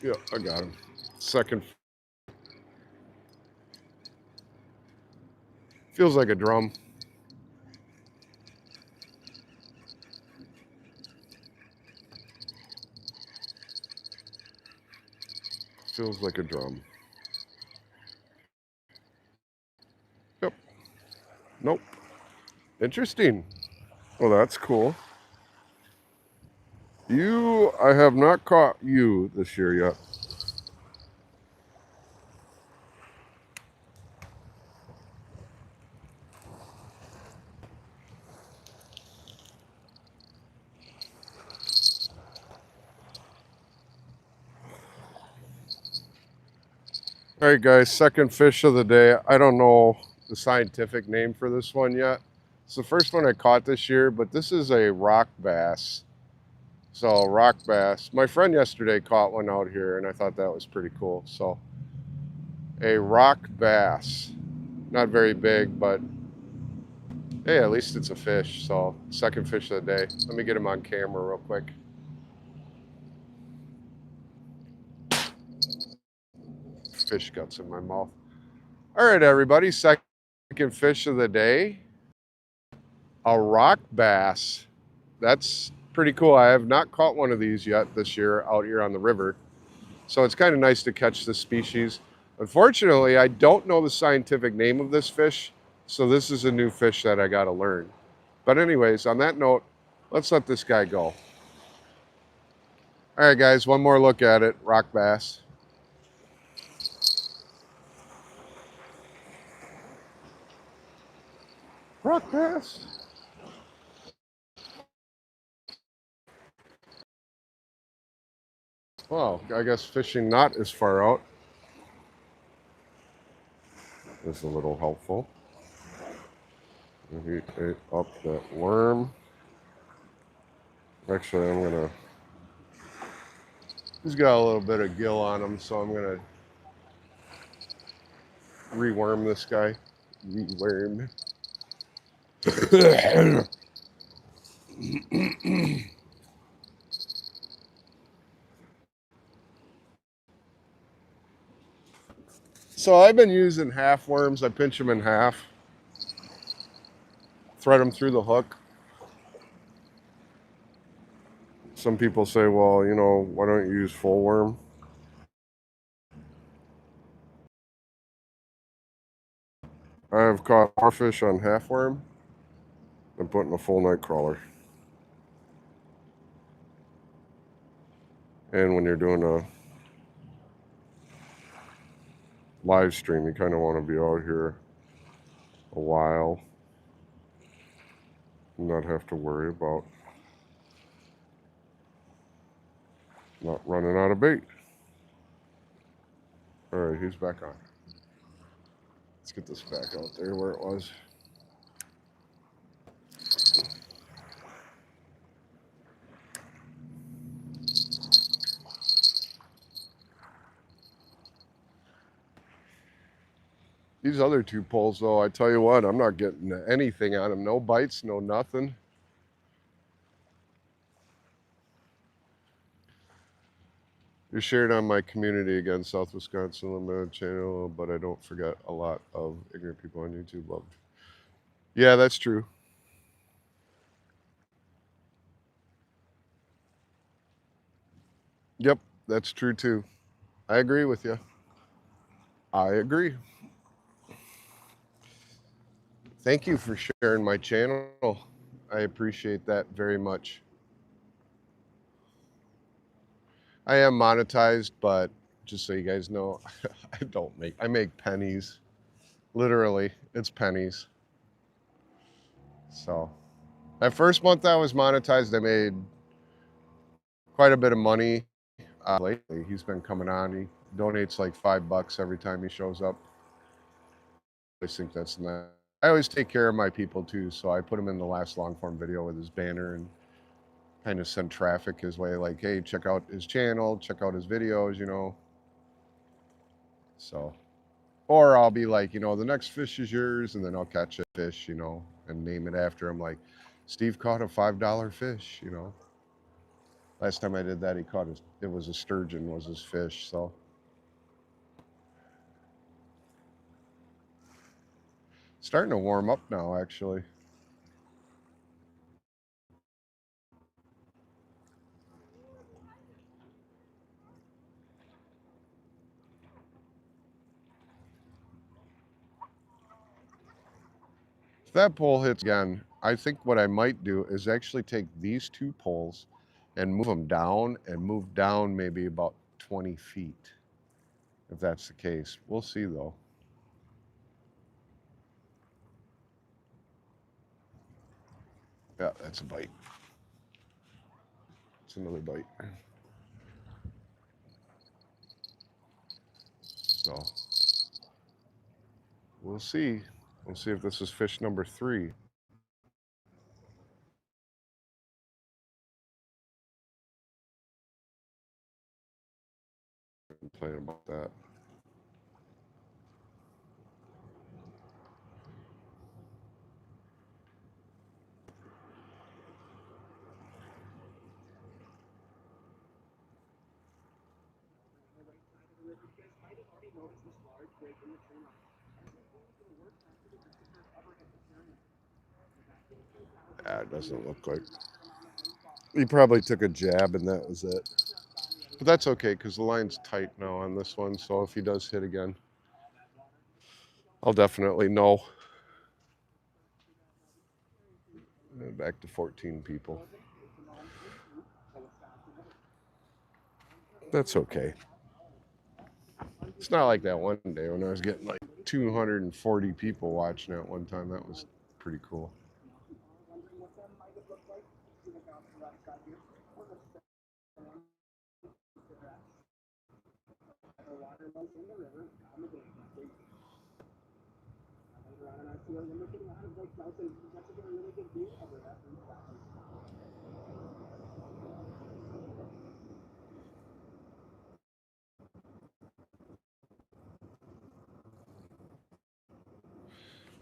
Yeah, I got him. Second. Feels like a drum. Feels like a drum. Yep. Nope. Interesting. Well, that's cool. I have not caught you this year yet. All right, guys, second fish of the day. I don't know the scientific name for this one yet. It's the first one I caught this year, but this is a rock bass. So, rock bass. My friend yesterday caught one out here, and I thought that was pretty cool. So, a rock bass. Not very big, but hey, at least it's a fish. So, second fish of the day. Let me get him on camera real quick. Fish guts in my mouth. All right, everybody, second fish of the day. A rock bass. That's pretty cool. I have not caught one of these yet this year out here on the river. So it's kind of nice to catch this species. Unfortunately, I don't know the scientific name of this fish. So this is a new fish that I got to learn. But anyways, on that note, let's let this guy go. All right, guys, one more look at it. Rock bass. Rock bass. Well, I guess fishing not as far out is a little helpful. He ate up that worm. Actually, he's got a little bit of gill on him, so I'm gonna reworm this guy. Reworm. So I've been using half worms. I pinch them in half, thread them through the hook. Some people say, well, why don't you use full worm? I've caught more fish on half worm than putting a full night crawler. And when you're doing a live stream, you kind of want to be out here a while and not have to worry about not running out of bait. All right, he's back on. Let's get this back out there where it was. These other two poles, though, I tell you what, I'm not getting anything on them. No bites, no nothing. You're shared on my community again, South Wisconsin Limited channel, but I don't forget a lot of ignorant people on YouTube love. Yeah, that's true. Yep, that's true too. I agree with you. I agree. Thank you for sharing my channel. I appreciate that very much. I am monetized, but just so you guys know, I make pennies. Literally, it's pennies. So, that first month I was monetized, I made quite a bit of money. Lately, he's been coming on. He donates like $5 every time he shows up. I think that's nice. I always take care of my people too, so I put him in the last long form video with his banner and kind of send traffic his way. Like, hey, check out his channel, check out his videos, you know. So, or I'll be like, you know, the next fish is yours, and then I'll catch a fish, you know, and name it after him. Like, Steve caught a $5 fish, you know. Last time I did that, it was a sturgeon was his fish. So starting to warm up now, actually. If that pole hits again, I think what I might do is actually take these two poles and move down maybe about 20 feet. If that's the case, we'll see though. Yeah, that's a bite. It's another bite. So we'll see. We'll see if this is fish number 3. I'm playing about that. Yeah, it doesn't look like. He probably took a jab and that was it. But that's okay because the line's tight now on this one. So if he does hit again, I'll definitely know. Back to 14 people. That's okay. It's not like that one day when I was getting like 240 people watching at one time. That was pretty cool.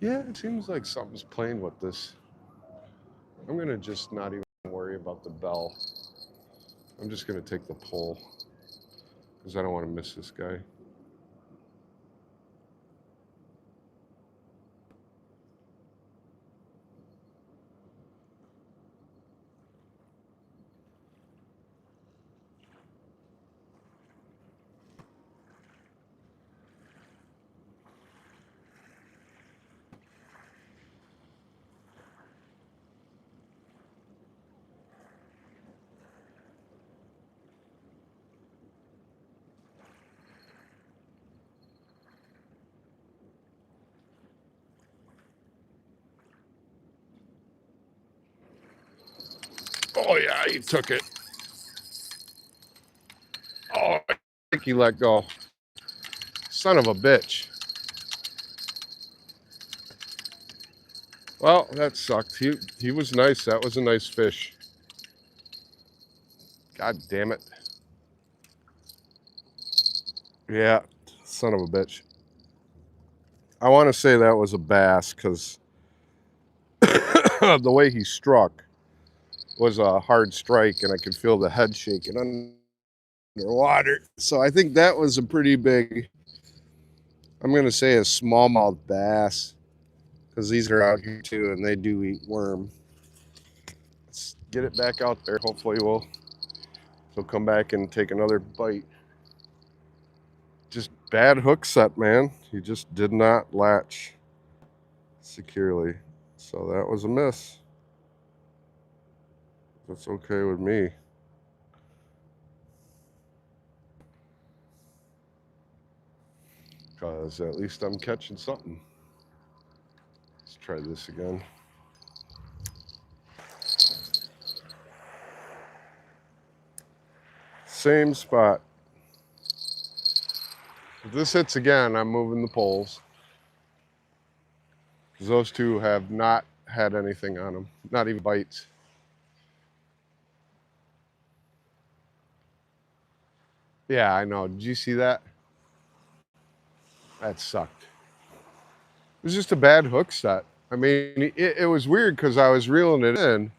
Yeah, it seems like something's playing with this. I'm going to just not even worry about the bell. I'm just going to take the pole because I don't want to miss this guy. Oh, yeah, he took it. Oh, I think he let go. Son of a bitch. Well, that sucked. He was nice. That was a nice fish. God damn it. Yeah, son of a bitch. I want to say that was a bass because the way he struck was a hard strike, and I could feel the head shaking underwater. So I think that was a pretty big, I'm going to say a smallmouth bass, because these are out here too and they do eat worm. Let's get it back out there. Hopefully he'll come back and take another bite. Just bad hook set, man. He just did not latch securely. So that was a miss. That's okay with me. Because at least I'm catching something. Let's try this again. Same spot. If this hits again, I'm moving the poles. Because those two have not had anything on them. Not even bites. Yeah, I know. Did you see that? That sucked. It was just a bad hook set. I mean, it was weird because I was reeling it in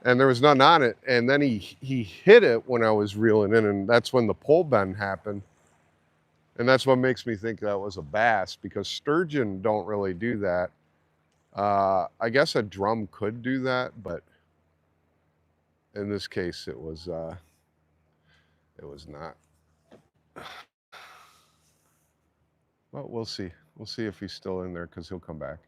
and there was none on it. And then he hit it when I was reeling in, and that's when the pole bend happened. And that's what makes me think that was a bass, because sturgeon don't really do that. I guess a drum could do that, but in this case, it was not. Well, we'll see. We'll see if he's still in there, because he'll come back.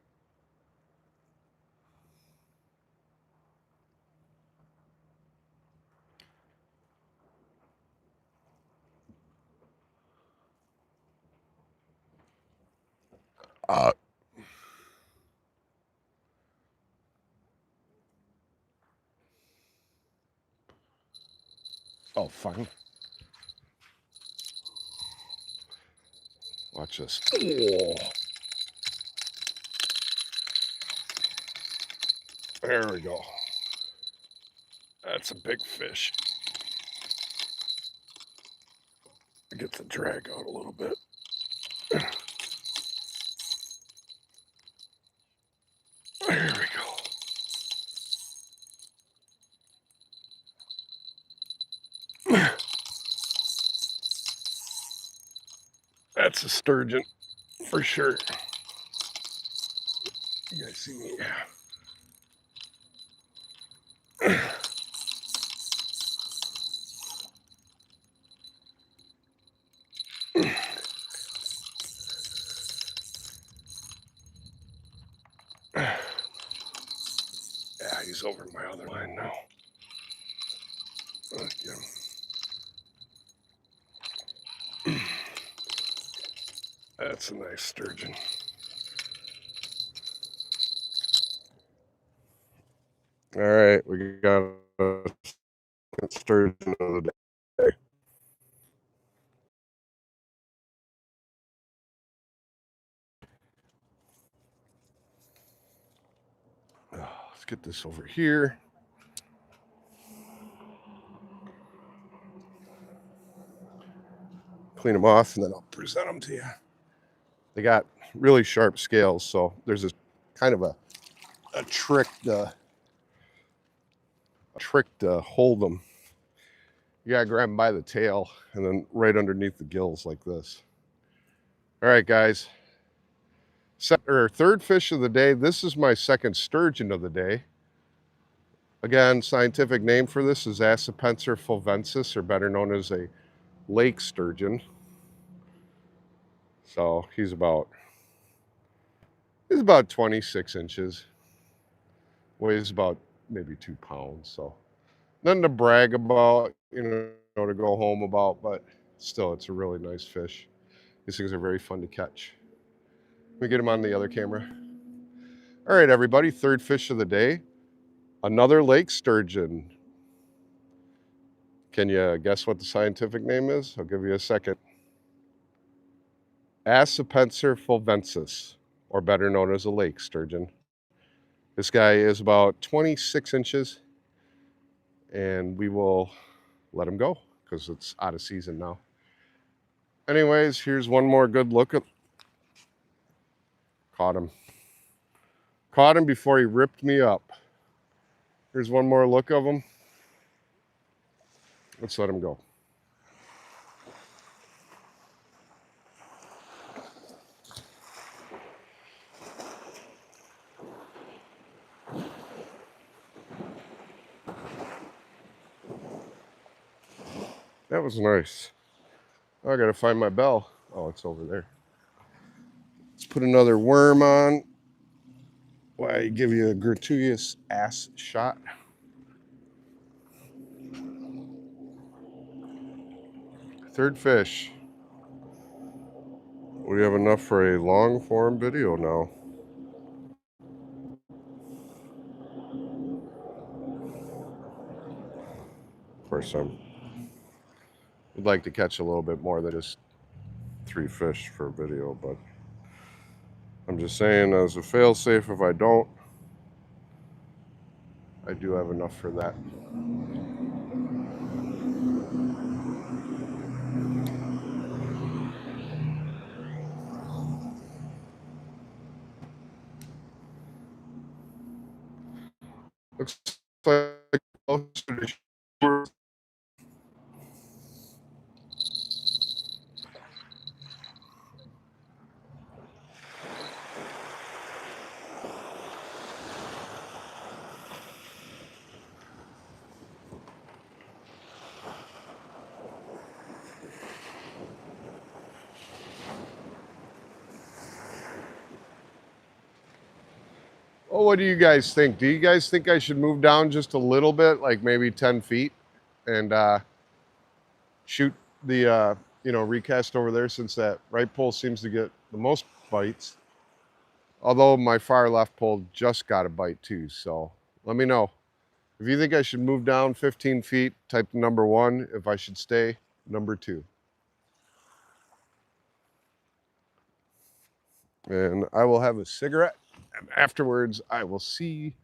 Oh, fine. Watch this. Oh. There we go. That's a big fish. Get the drag out a little bit. There we go. That's a sturgeon for sure. You guys see me? Yeah. Yeah, he's over my other line now. Let's get him. That's a nice sturgeon. All right, we got a sturgeon of the day. Let's get this over here. Clean them off, and then I'll present them to you. They got really sharp scales, so there's a kind of a trick to hold them. You gotta grab them by the tail and then right underneath the gills like this. All right, guys. Third fish of the day. This is my second sturgeon of the day. Again, scientific name for this is Accipenser fulvensis, or better known as a lake sturgeon. So he's about 26 inches. Weighs about maybe 2 pounds. So nothing to brag about, to go home about, but still, it's a really nice fish. These things are very fun to catch. Let me get him on the other camera. All right, everybody, third fish of the day, another lake sturgeon. Can you guess what the scientific name is? I'll give you a second. Accipenser fulvensis, or better known as a lake sturgeon. This guy is about 26 inches, and we will let him go because it's out of season now. Anyways, here's one more good look at. Caught him before he ripped me up. Here's one more look of him. Let's let him go. That was nice. Oh, I gotta find my bell. Oh, it's over there. Let's put another worm on. Why give you a gratuitous ass shot? Third fish. We have enough for a long form video now. Of course, would like to catch a little bit more than just 3 fish for a video, but I'm just saying, as a fail safe, if I don't, I do have enough for that. Looks like closer to shore. Oh, what do you guys think? Do you guys think I should move down just a little bit, like maybe 10 feet, and shoot the recast over there, since that right pole seems to get the most bites? Although my far left pole just got a bite too, so let me know. If you think I should move down 15 feet, type number 1. If I should stay, number 2. And I will have a cigarette, and afterwards I will see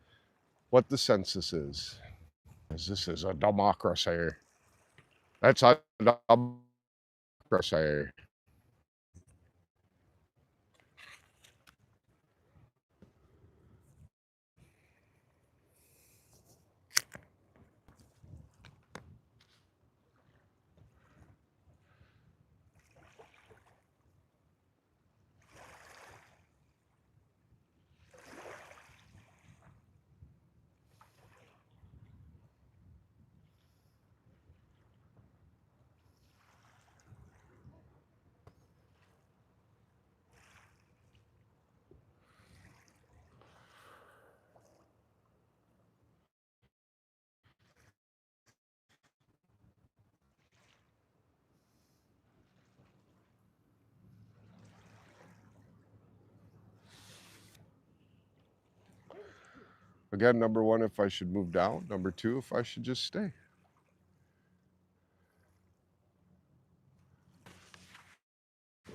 what the census is. This is a democracy. That's a democracy. Again, number 1, if I should move down. Number 2, if I should just stay.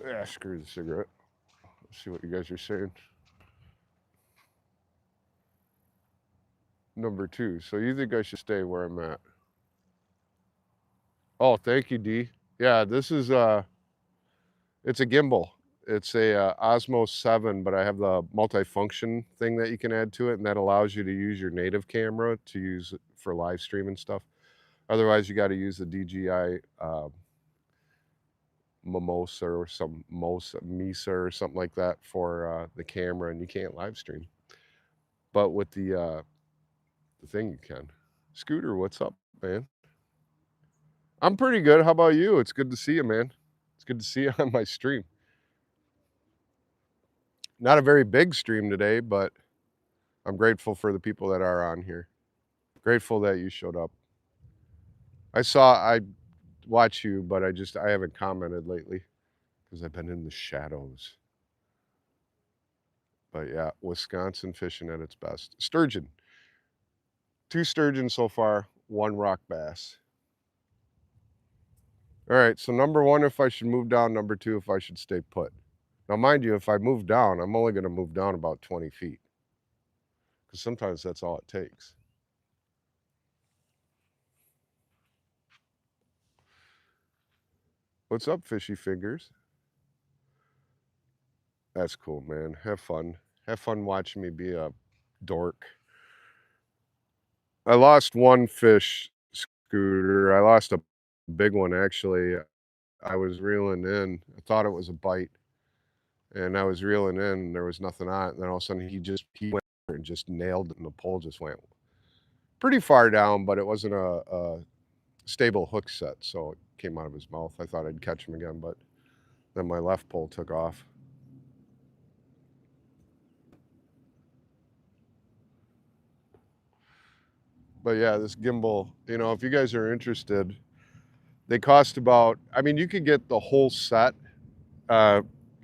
Yeah, screw the cigarette. Let's see what you guys are saying. Number 2. So you think I should stay where I'm at? Oh, thank you, D. Yeah, this is it's a gimbal. It's a Osmo 7, but I have the multifunction thing that you can add to it, and that allows you to use your native camera to use it for live stream and stuff. Otherwise, you got to use the DJI Mimosa or some Misa or something like that for the camera, and you can't live stream. But with the thing, you can. Scooter, what's up, man? I'm pretty good. How about you? It's good to see you, man. It's good to see you on my stream. Not a very big stream today, but I'm grateful for the people that are on here. Grateful that you showed up. I watch you, but I haven't commented lately because I've been in the shadows. But yeah, Wisconsin fishing at its best. Sturgeon. 2 sturgeon so far, 1 rock bass. All right, so number 1, if I should move down. Number 2, if I should stay put. Now, mind you, if I move down, I'm only going to move down about 20 feet. Because sometimes that's all it takes. What's up, fishy fingers? That's cool, man. Have fun. Have fun watching me be a dork. I lost 1 fish, Scooter. I lost a big one, actually. I was reeling in. I thought it was a bite. And I was reeling in, and there was nothing on it. And then all of a sudden, he went and just nailed it, and the pole just went pretty far down, but it wasn't a stable hook set, so it came out of his mouth. I thought I'd catch him again, but then my left pole took off. But yeah, this gimbal, you know, if you guys are interested, they cost about, I mean, you could get the whole set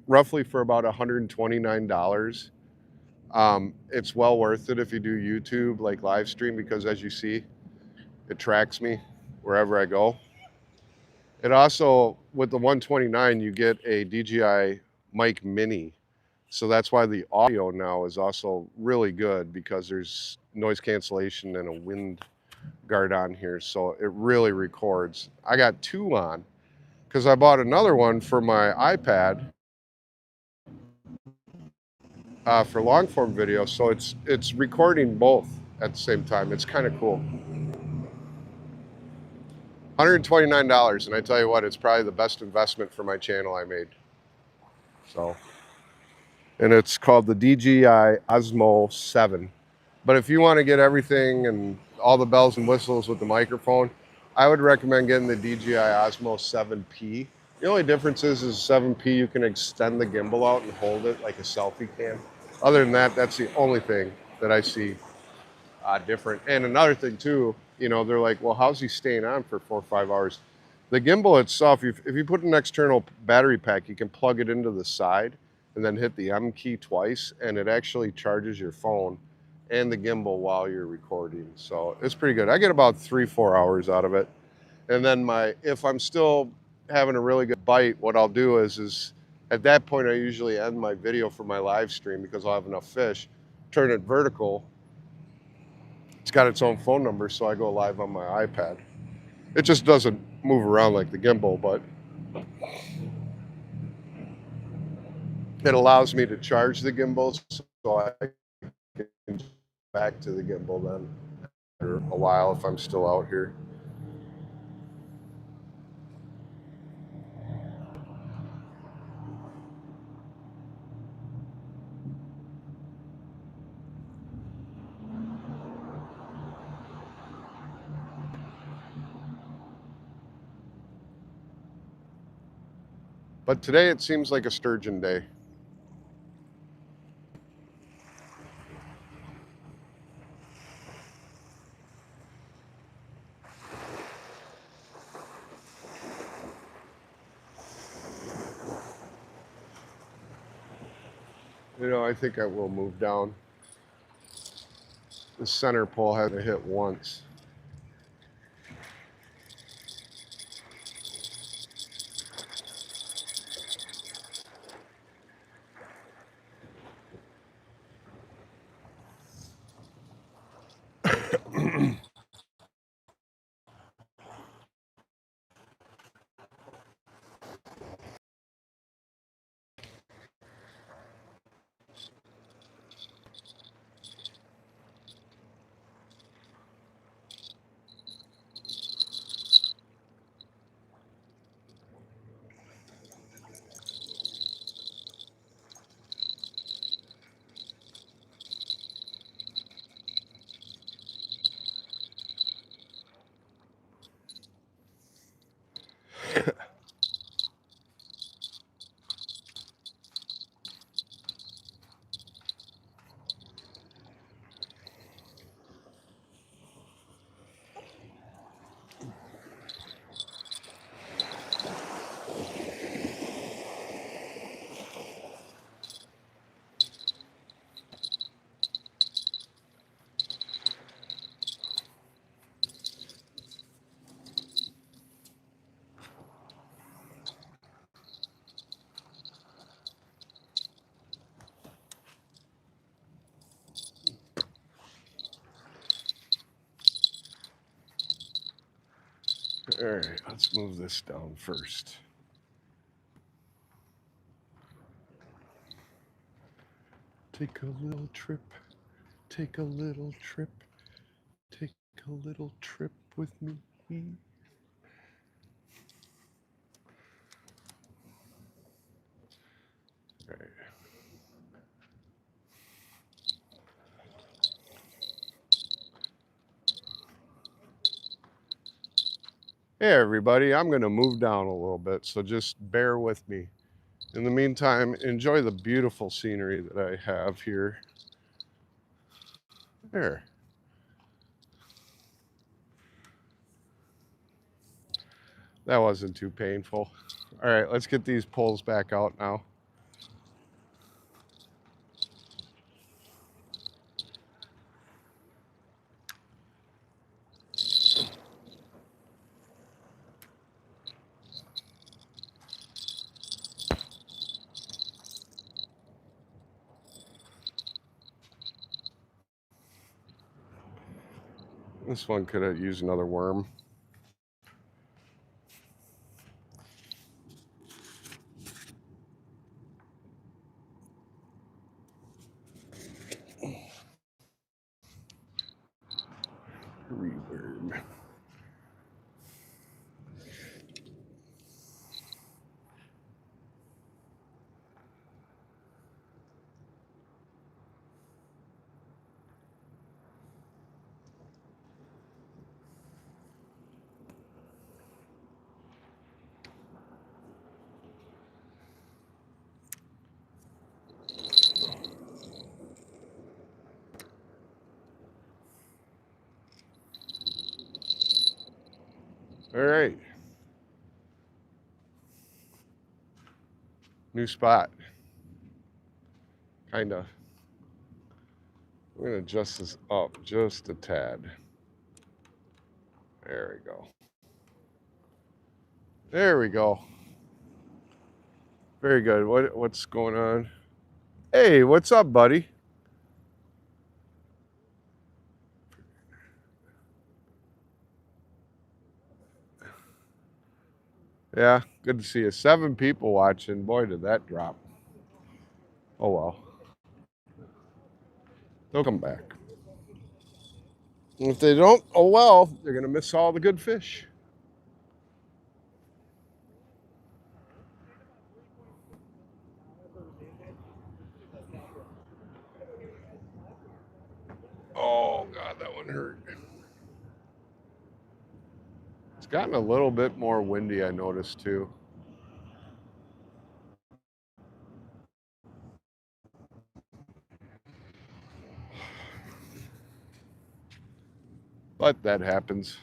roughly for about $129. It's well worth it if you do YouTube, like live stream, because as you see, it tracks me wherever I go. It also, with the 129, you get a DJI mic mini. So that's why the audio now is also really good, because there's noise cancellation and a wind guard on here. So it really records. I got two on because I bought another one for my iPad for long form video. So it's recording both at the same time. It's kind of cool. $129, and I tell you what, it's probably the best investment for my channel I made. So, and it's called the DJI Osmo 7. But if you want to get everything and all the bells and whistles with the microphone, I would recommend getting the DJI Osmo 7P. The only difference is 7P, you can extend the gimbal out and hold it like a selfie cam. Other than that, that's the only thing that I see different. And another thing too, you know, they're like, well, how's he staying on for 4 or 5 hours? The gimbal itself, if you put an external battery pack, you can plug it into the side and then hit the M key twice, and it actually charges your phone and the gimbal while you're recording. So it's pretty good. I get about 3-4 hours out of it. And then if I'm still having a really good bite, what I'll do is at that point I usually end my video for my live stream, because I'll have enough fish, turn it vertical. It's got its own phone number, so I go live on my iPad. It just doesn't move around like the gimbal, but it allows me to charge the gimbal, so I can back to the gimbal then for a while if I'm still out here. But today it seems like a sturgeon day. You know, I think I will move down. The center pole had to hit once. All right, let's move this down first. Take a little trip, take a little trip, take a little trip with me. All right. Hey everybody, I'm going to move down a little bit, so just bear with me. In the meantime, enjoy the beautiful scenery that I have here. There. That wasn't too painful. All right, let's get these poles back out now. This one could have used another worm. Reverb. All right. New spot. Kind of. We're going to adjust this up just a tad. There we go. There we go. Very good. What's going on? Hey, what's up, buddy? Yeah, good to see you. 7 people watching. Boy, did that drop. Oh well. They'll come back. And if they don't, oh well, they're gonna miss all the good fish. Oh god, that one hurt. It's gotten a little bit more windy, I noticed too. But that happens.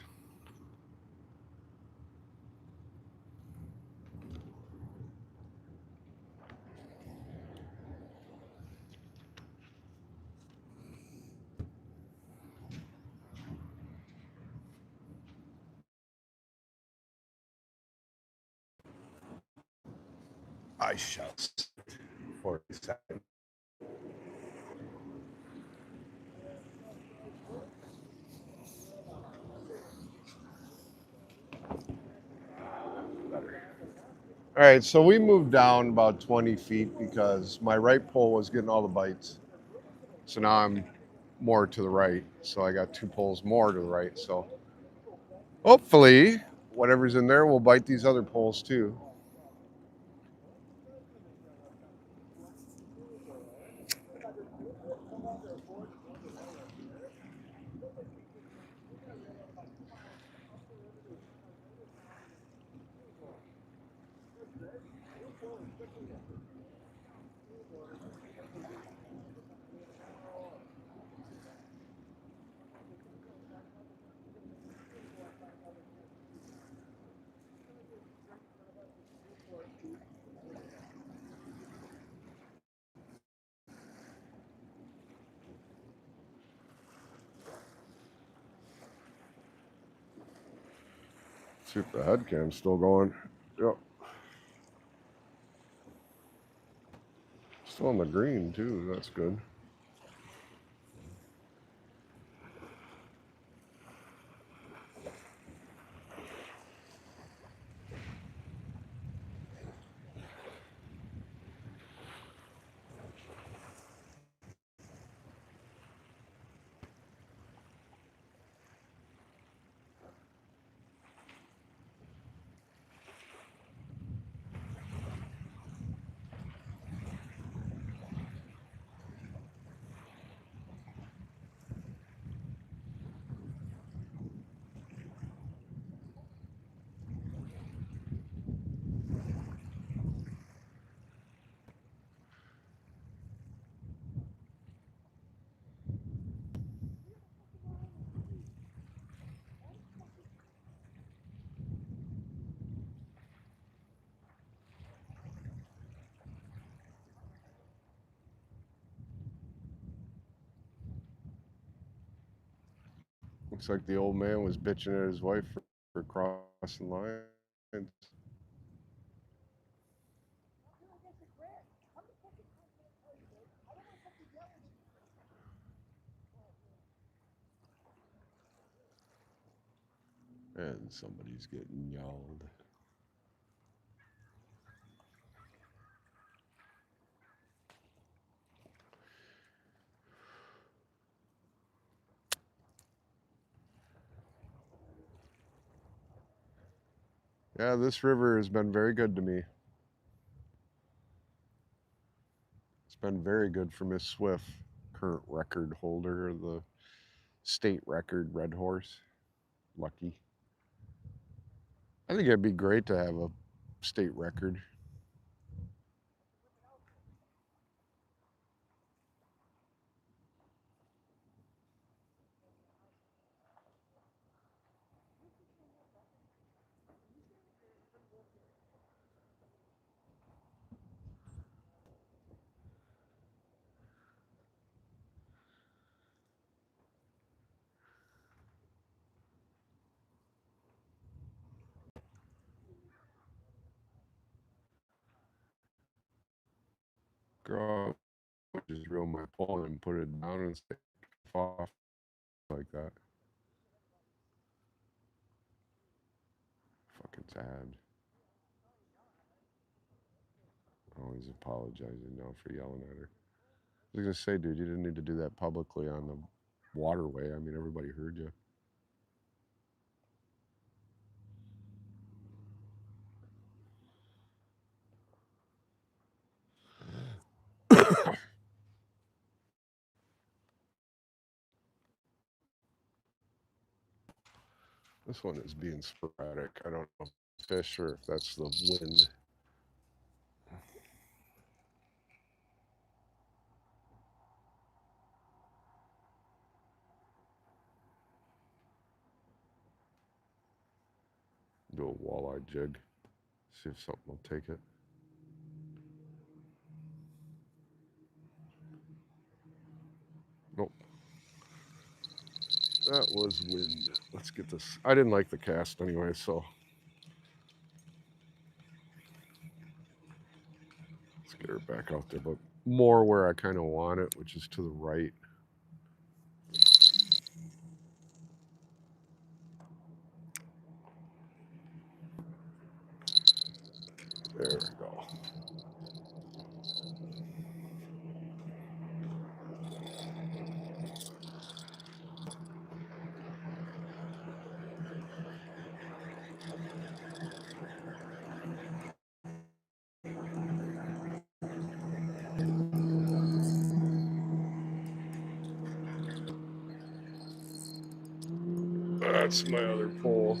I shall 40 seconds. All right, so we moved down about 20 feet because my right pole was getting all the bites. So now I'm more to the right. So I got 2 poles more to the right. So hopefully whatever's in there will bite these other poles too. See if the head cam's still going. Yep. Still on the green too. That's good. Looks like the old man was bitching at his wife for crossing lines. And somebody's getting yelled. Yeah, this river has been very good to me. It's been very good for Miss Swift, current record holder of the state record red horse. Lucky. I think it'd be great to have a state record. Girl, I just reel my pole and put it down and stay off like that. Fucking sad. Oh, he's apologizing now for yelling at her. I was gonna say, dude, you didn't need to do that publicly on the waterway. I mean, everybody heard you. This one is being sporadic. I don't know if it's fish or if that's the wind. Do a walleye jig. See if something will take it. Nope. That was wind. Let's get this. I didn't like the cast anyway, so let's get her back out there. But more where I kind of want it, which is to the right. There we go. That's my other pole.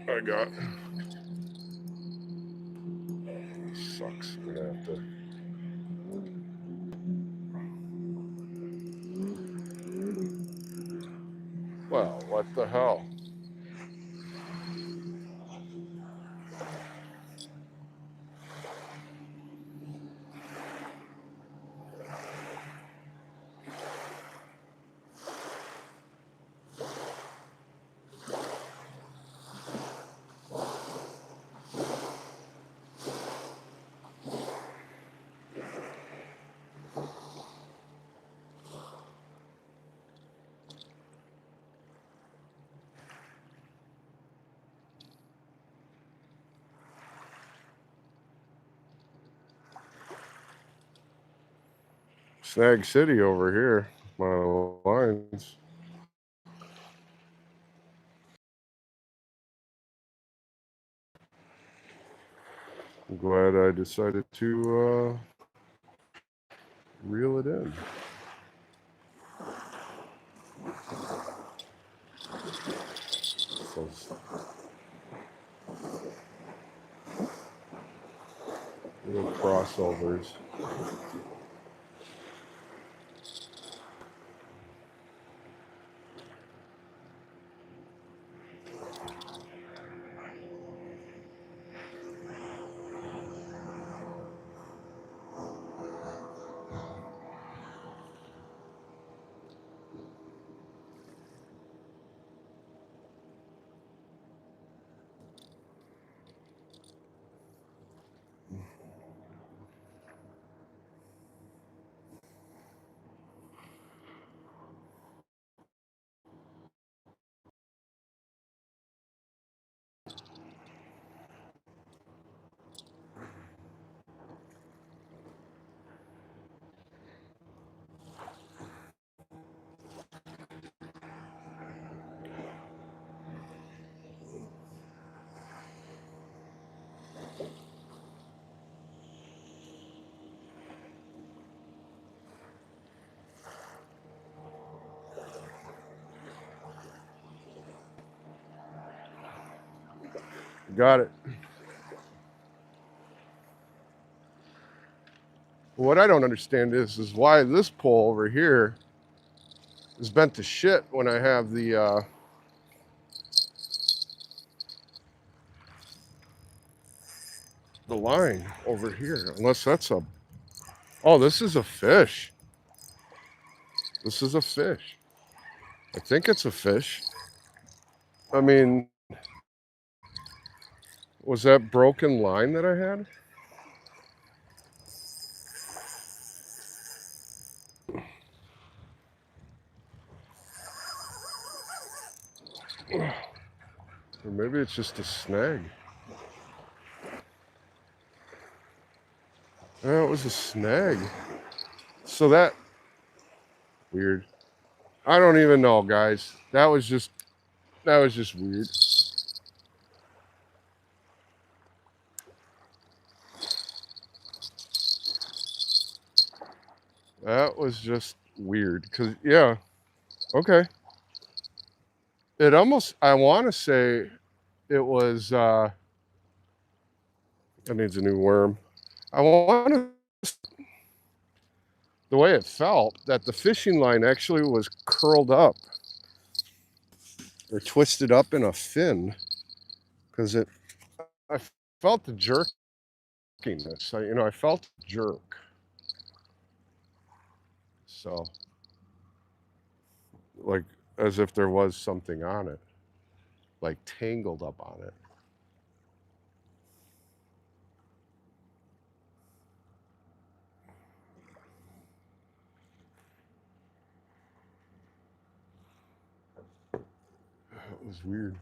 I got. Sucks. I'm gonna have to. Well, what the hell? Snag City over here. My lines. I'm glad I decided to reel it in. So, little crossovers. Got it. What I don't understand is why this pole over here is bent to shit when I have the line over here. Unless that's a... Oh, this is a fish. This is a fish. I think it's a fish. I mean, was that broken line that I had? Or maybe it's just a snag. Yeah, it was a snag. So that... Weird. I don't even know, guys. That was just weird. That was just weird. Because, yeah, okay. It almost, I want to say it was, that needs a new worm. I want to, the way it felt, that the fishing line actually was curled up or twisted up in a fin. Because I felt the jerkiness. I felt the jerk. So, like, as if there was something on it, like tangled up on it. It was weird.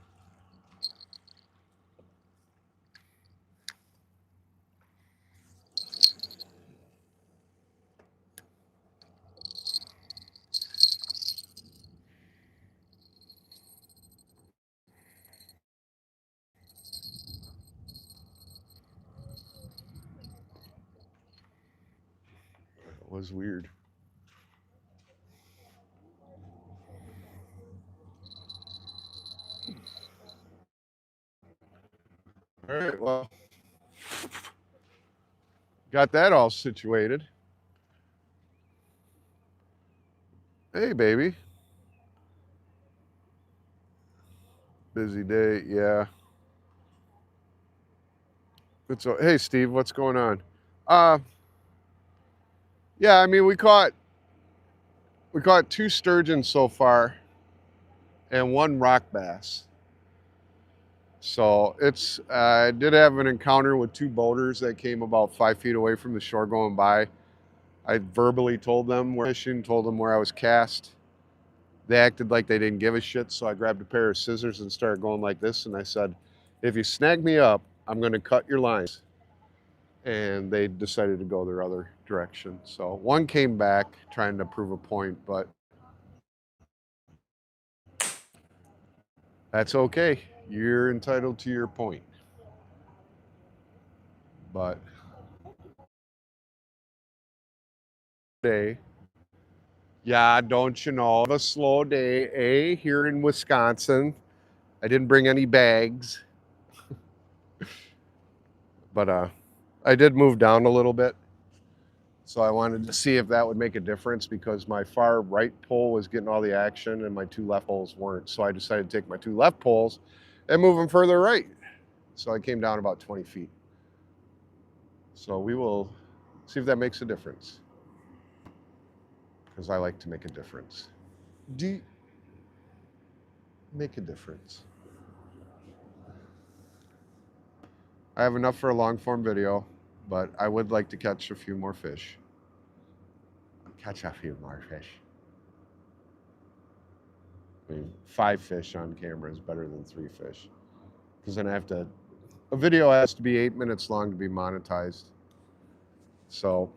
It was weird. All right, well, got that all situated. Hey, baby. Busy day, yeah. Hey, Steve, what's going on? Uh, yeah, I mean, we caught 2 sturgeon so far and 1 rock bass. So it's I did have an encounter with 2 boaters that came about 5 feet away from the shore going by. I verbally told them where fishing, told them where I was cast. They acted like they didn't give a shit, so I grabbed a pair of scissors and started going like this, and I said, if you snag me up, I'm going to cut your lines. And they decided to go their other direction. So one came back trying to prove a point, but that's okay. You're entitled to your point. But day, yeah, don't you know, a slow day, here in Wisconsin. I didn't bring any bags, but I did move down a little bit. So I wanted to see if that would make a difference because my far right pole was getting all the action and my 2 left poles weren't. So I decided to take my 2 left poles and move them further right. So I came down about 20 feet. So we will see if that makes a difference. Because I like to make a difference. Make a difference. I have enough for a long form video, but I would like to catch a few more fish. Catch a few more fish. I mean, 5 fish on camera is better than 3 fish. Because then a video has to be 8 minutes long to be monetized. So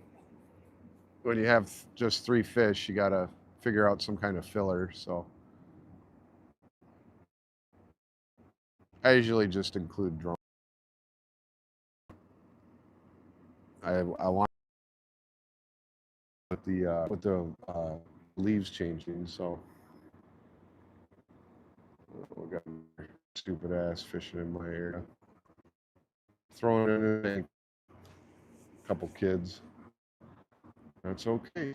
when you have just 3 fish, you got to figure out some kind of filler. So I usually just include drone. I want with the leaves changing. So we got stupid ass fishing in my area. thrown in a tank, a couple kids. That's okay.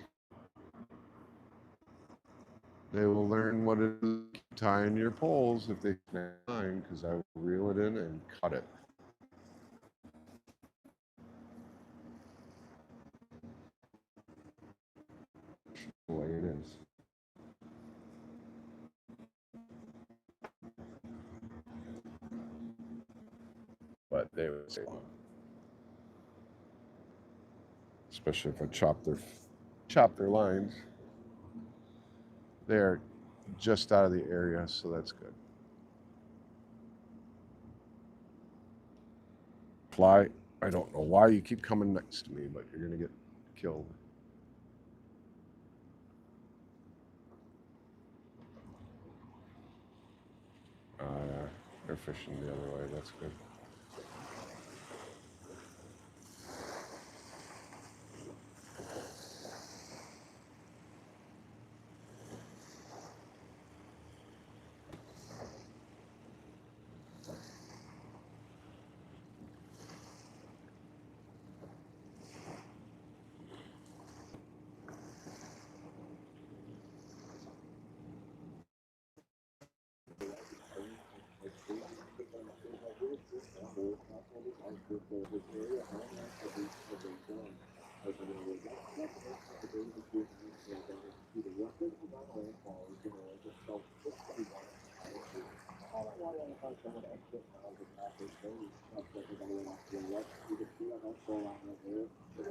They will learn what it is to keep tying your poles if they snap line, because I will reel it in and cut it. The way it is. But they would say, especially if I chop their lines, they're just out of the area, so that's good. Fly, I don't know why you keep coming next to me, but you're gonna get killed. They're fishing the other way. That's good.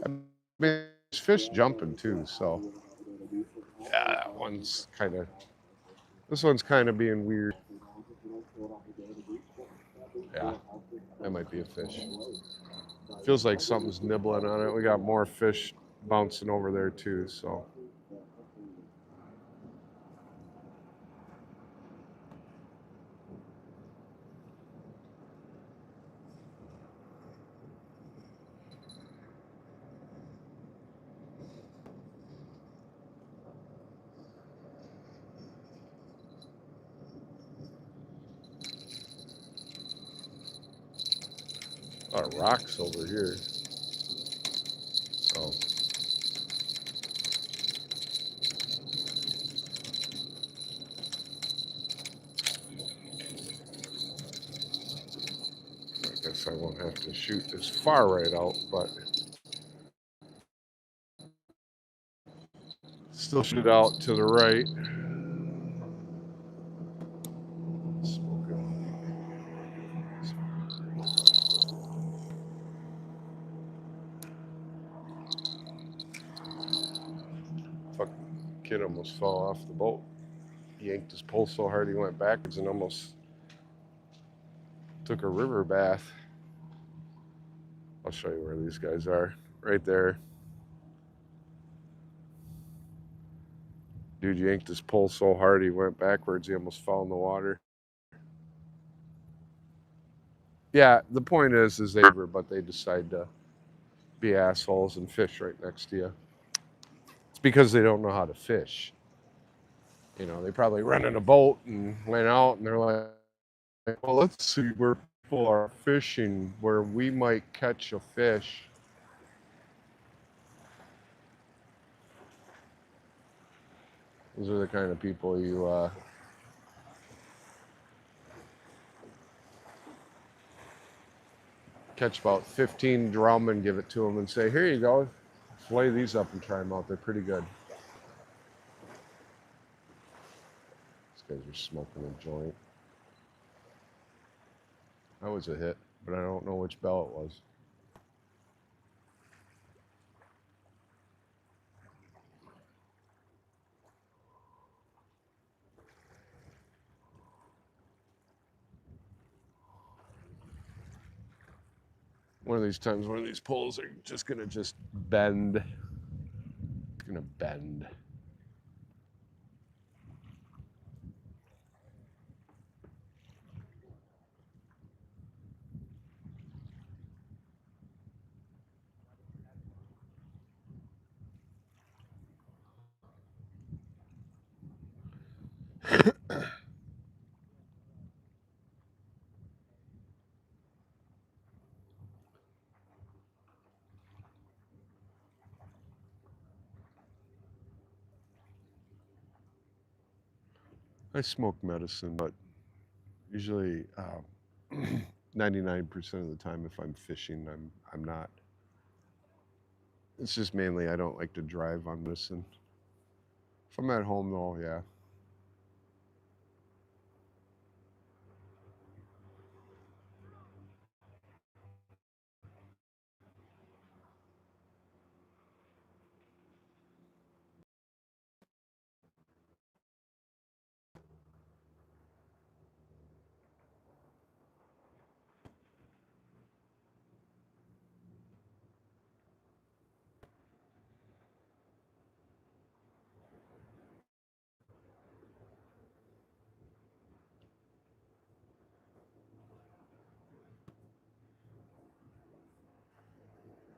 I mean, there's fish jumping too, so yeah, this one's kind of being weird. Yeah, that might be a fish. Feels like something's nibbling on it. We got more fish bouncing over there too, so. A lot of rocks over here. Oh. I guess I won't have to shoot this far right out, but still shoot out to the right. Fucking kid almost fell off the boat. He yanked his pole so hard he went backwards and almost took a river bath. I'll show you where these guys are. Right there. Dude yanked his pole so hard he went backwards, he almost fell in the water. Yeah, the point is they but they decide to be assholes and fish right next to you. It's because they don't know how to fish. You know, they probably rented a boat and went out and they're like, well, let's see where people are fishing where we might catch a fish. Those are the kind of people you catch about 15 drum and give it to them and say, here you go, flay these up and try them out. They're pretty good. These guys are smoking a joint. That was a hit, but I don't know which bell it was. One of these times, one of these poles are just gonna bend. It's gonna bend. I smoke medicine, but usually 99% of the time if I'm fishing, I'm not. It's just mainly I don't like to drive on medicine. If I'm at home though, yeah.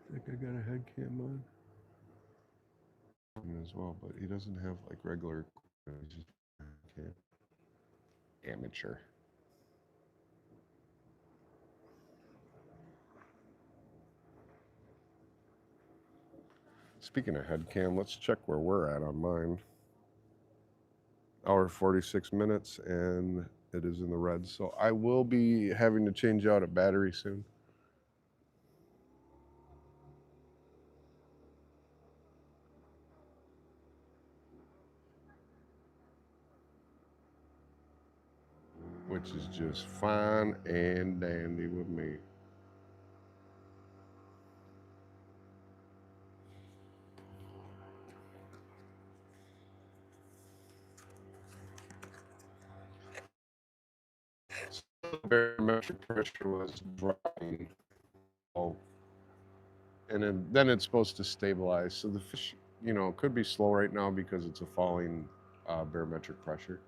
I think I got a head cam on as well, but he doesn't have like regular. He's just cam. Amateur. Speaking of head cam, let's check where we're at on mine. Hour 46 minutes, and it is in the red. So I will be having to change out a battery soon. Which is just fine and dandy with me. So the barometric pressure was dropping. Oh, and then it's supposed to stabilize. So the fish, could be slow right now because it's a falling barometric pressure.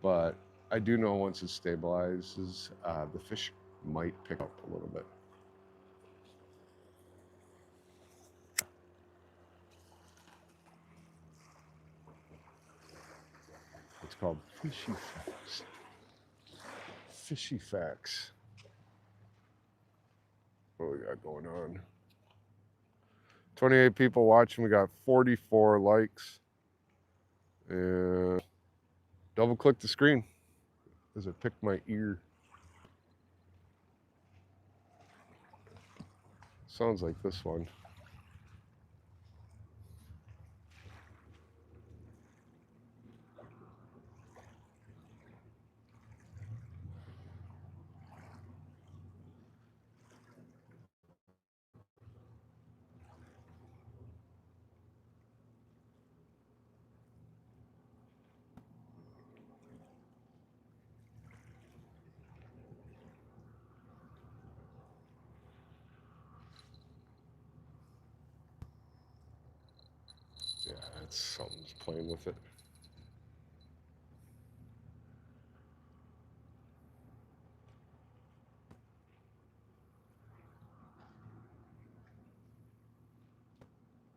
But I do know once it stabilizes, the fish might pick up a little bit. It's called fishy facts. Fishy facts. What we got going on? 28 people watching. We got 44 likes. And double click the screen as it picked my ear. Sounds like this one. Yeah, that's something's playing with it.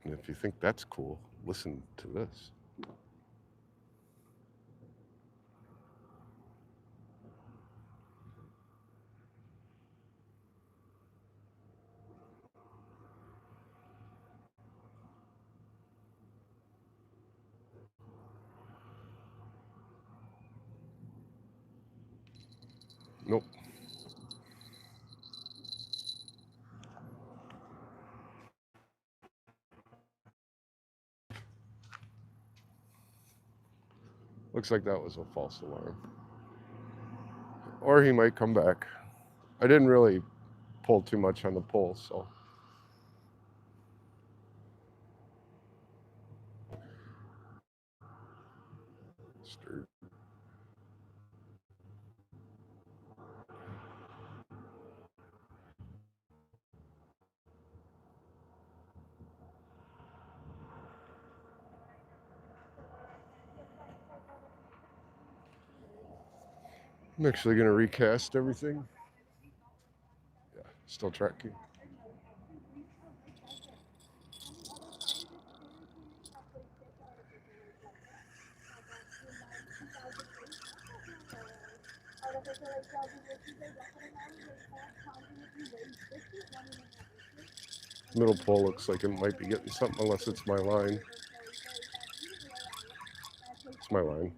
And if you think that's cool, listen to this. Nope. Looks like that was a false alarm. Or he might come back. I didn't really pull too much on the pull, so. Sturgeon. I'm actually going to recast everything. Yeah, still tracking. Middle pole looks like it might be getting something unless it's my line. It's my line.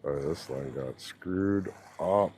All right, this line got screwed up.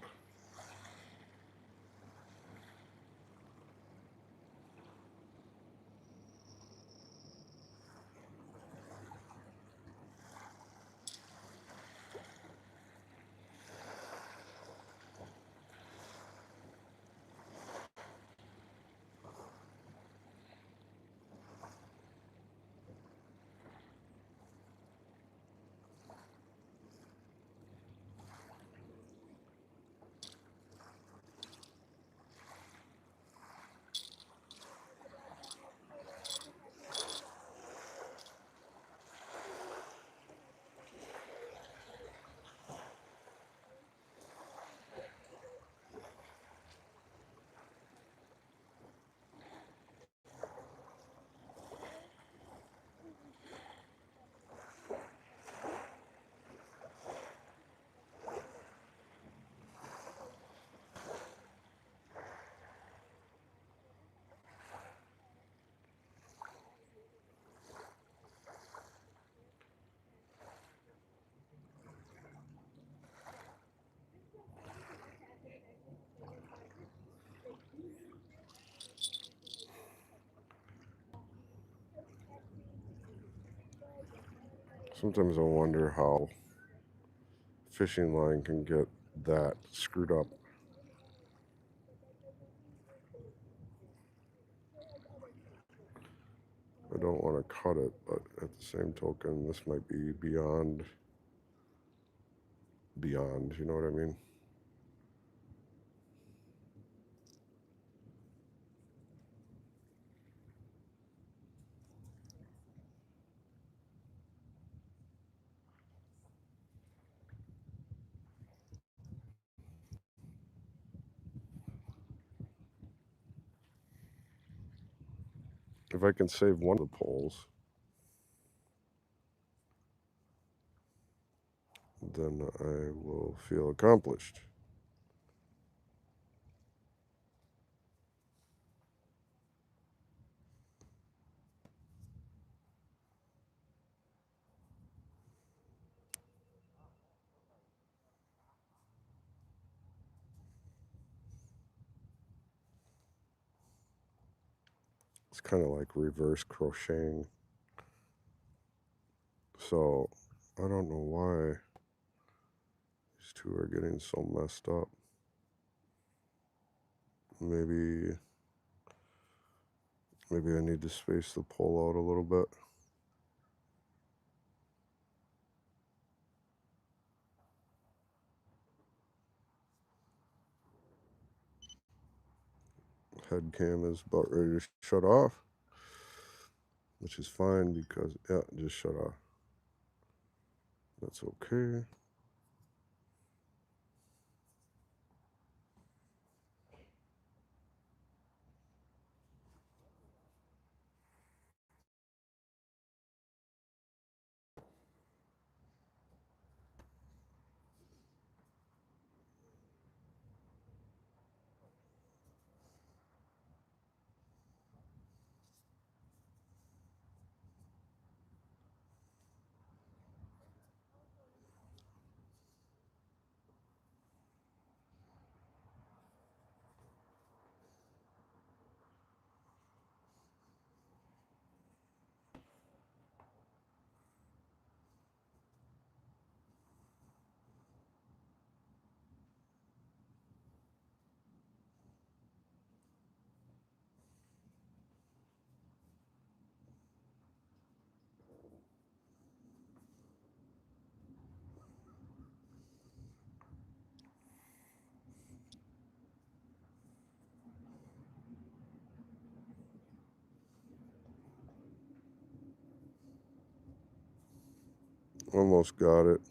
Sometimes I wonder how fishing line can get that screwed up. I don't want to cut it, but at the same token, this might be beyond, you know what I mean? If I can save one of the poles, then I will feel accomplished. It's kind of like reverse crocheting. So I don't know why these two are getting so messed up. Maybe I need to space the pole out a little bit. Head cam is about ready to shut off, which is fine because, yeah, it just shut off. That's okay. Almost got it.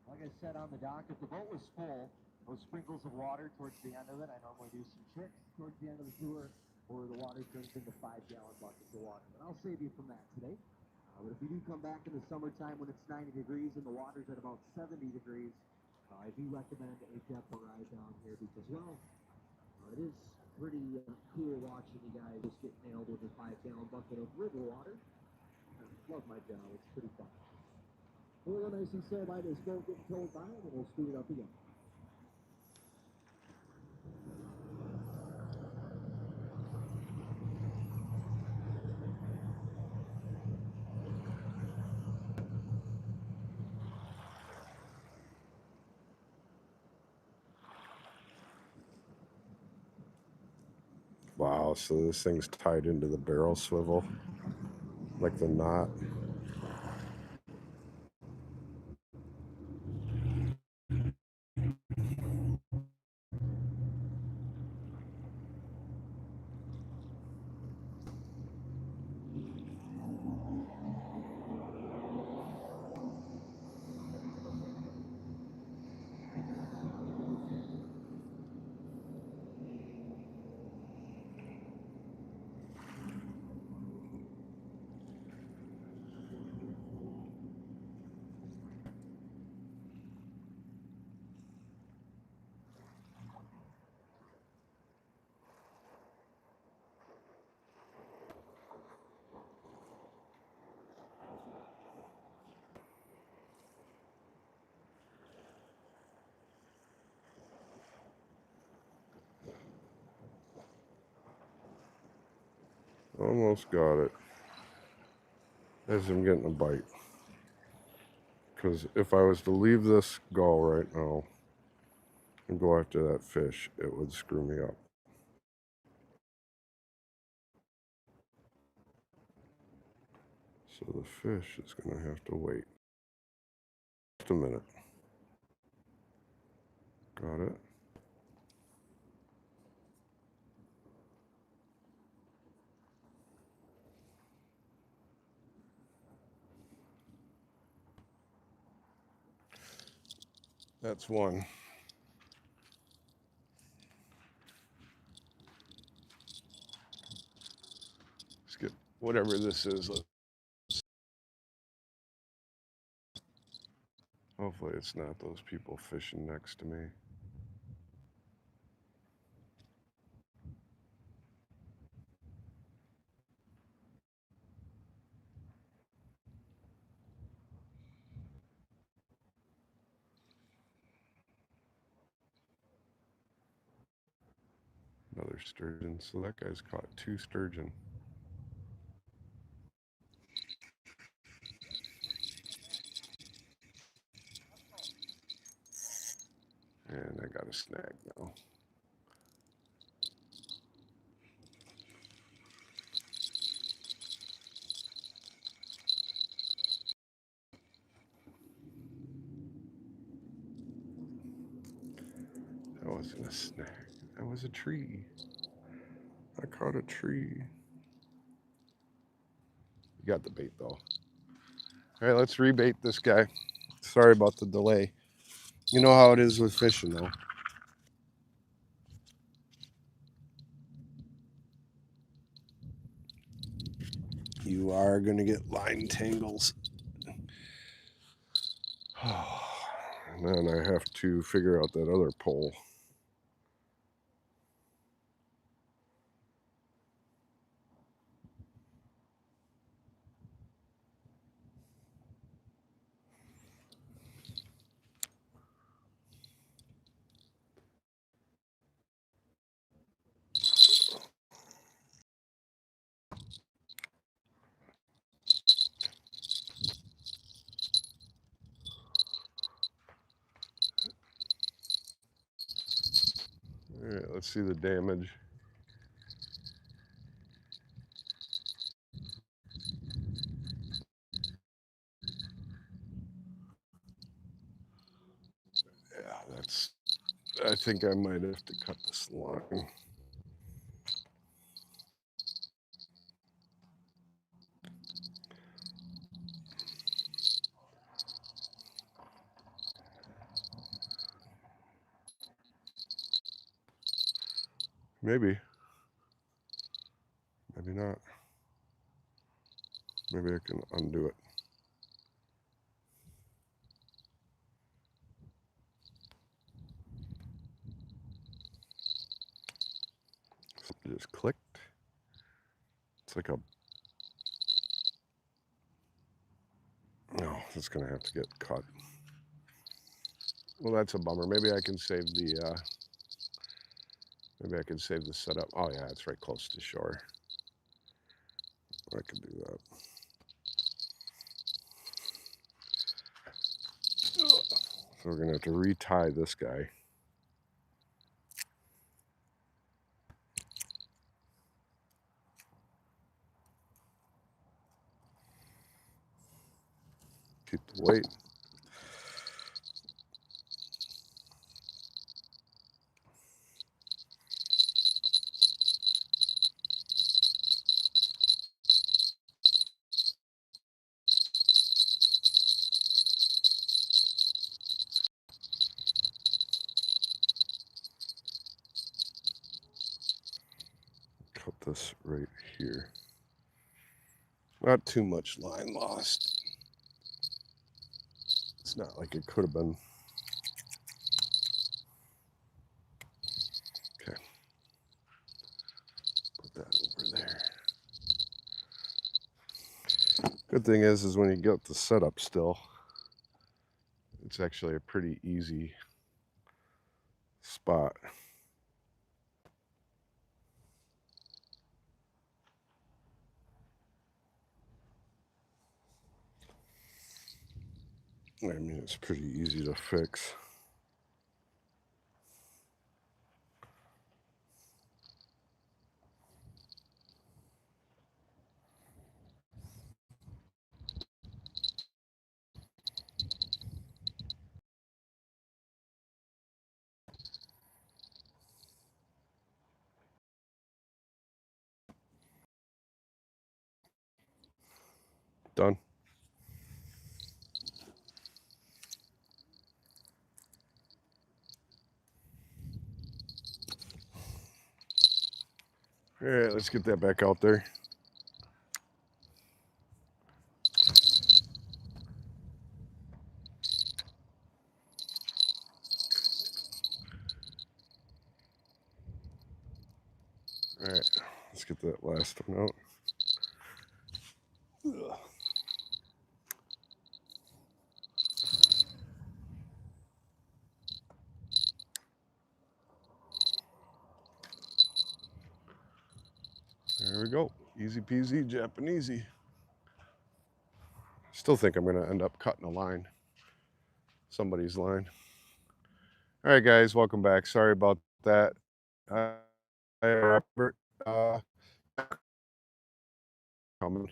Like I said on the dock, if the boat was full, those sprinkles of water towards the end of it, I normally do some tricks towards the end of the tour, or the water turns into 5-gallon buckets of water. But I'll save you from that today. But if you do come back in the summertime when it's 90 degrees and the water's at about 70 degrees, I do recommend a depth ride down here because, well, it is pretty cool watching you guys just get nailed with a 5-gallon bucket of river water. I love my job. It's pretty fun. We'll go nice and slow by this boat getting towed by, and we'll speed it up again. Wow, so this thing's tied into the barrel swivel, like the knot. Almost got it. As I'm getting a bite. Because if I was to leave this gull right now and go after that fish, it would screw me up. So the fish is going to have to wait. Just a minute. Got it. That's one. Let's get whatever this is. Hopefully it's not those people fishing next to me. Another sturgeon. So that guy's caught 2 sturgeon. And I got a snag now. That wasn't a snag. That was a tree. I caught a tree. You got the bait though. All right, let's rebait this guy. Sorry about the delay. You know how it is with fishing though. You are going to get line tangles. And then I have to figure out that other pole. All right, let's see the damage. Yeah, I think I might have to cut this line. Maybe. Maybe not. Maybe I can undo it. Something just clicked. It's like a... No, it's going to have to get cut. Well, that's a bummer. Maybe I can save the... Maybe I can save the setup. Oh, yeah, it's right close to shore. I could do that. So we're going to have to retie this guy. Keep the weight. Cut this right here. Not too much line lost. It's not like it could have been. Okay. Put that over there. Good thing is when you get the setup still, it's actually a pretty easy spot. I mean, it's pretty easy to fix. Done. All right, let's get that back out there. All right, let's get that last one out. Ugh. There we go. Easy peasy, Japanesey. Still think I'm going to end up cutting a line. Somebody's line. All right, guys, welcome back. Sorry about that. Robert, coming.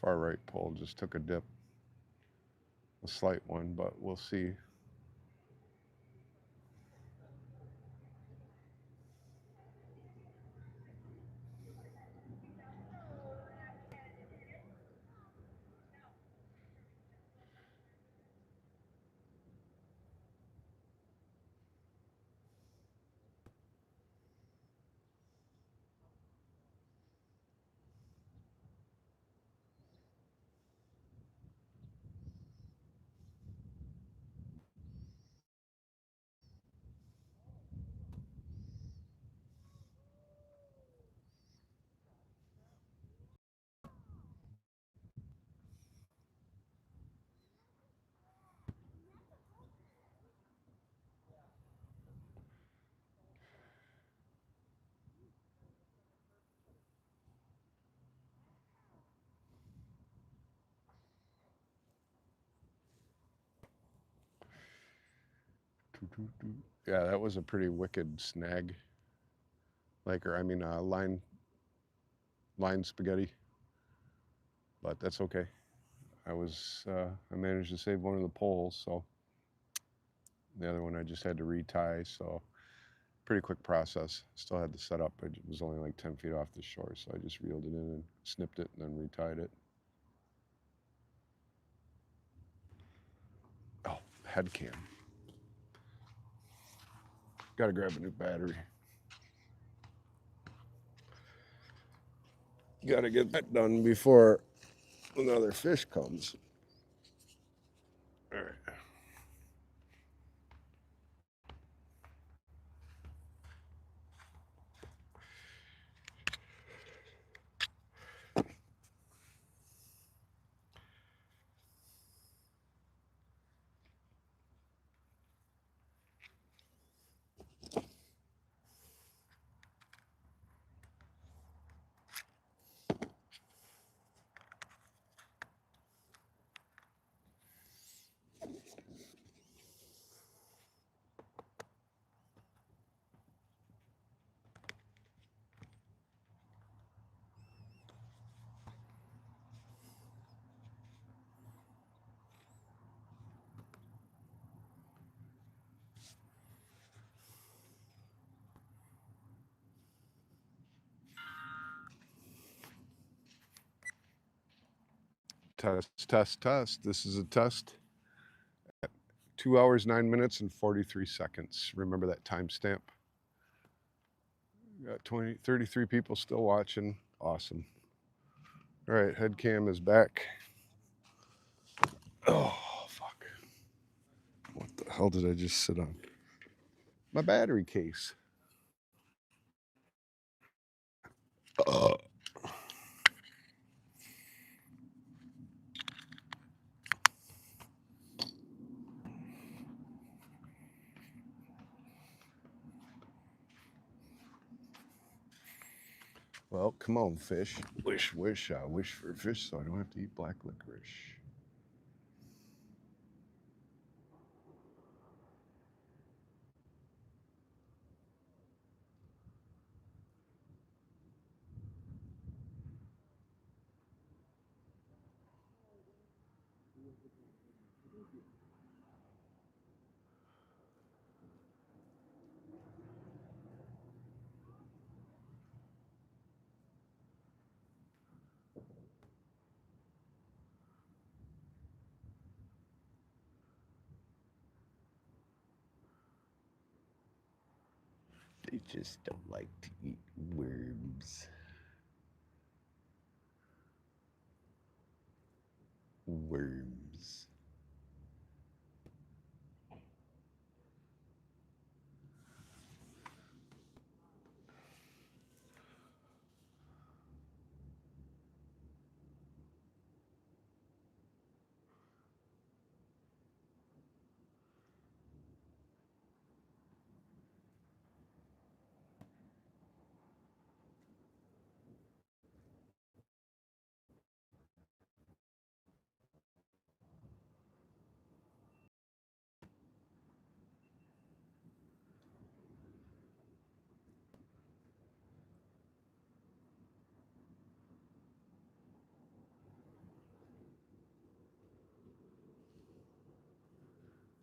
Far right pole just took a dip. A slight one, but we'll see. Yeah, that was a pretty wicked snag. Like, or I mean, line spaghetti, but that's okay. I managed to save one of the poles, so the other one I just had to retie. So pretty quick process. Still had to set up. It was only like 10 feet off the shore, so I just reeled it in and snipped it and then retied it. Oh, head cam. Got to grab a new battery. Got to get that done before another fish comes. All right. Test, test, test. This is a test. 2 hours, 9 minutes, and 43 seconds. Remember that timestamp? Got 33 people still watching. Awesome. All right, head cam is back. Oh, fuck. What the hell did I just sit on? My battery case. Uh, well, come on, fish. Wish, wish, I wish for a fish so I don't have to eat black licorice. They just don't like to eat worms. Worms.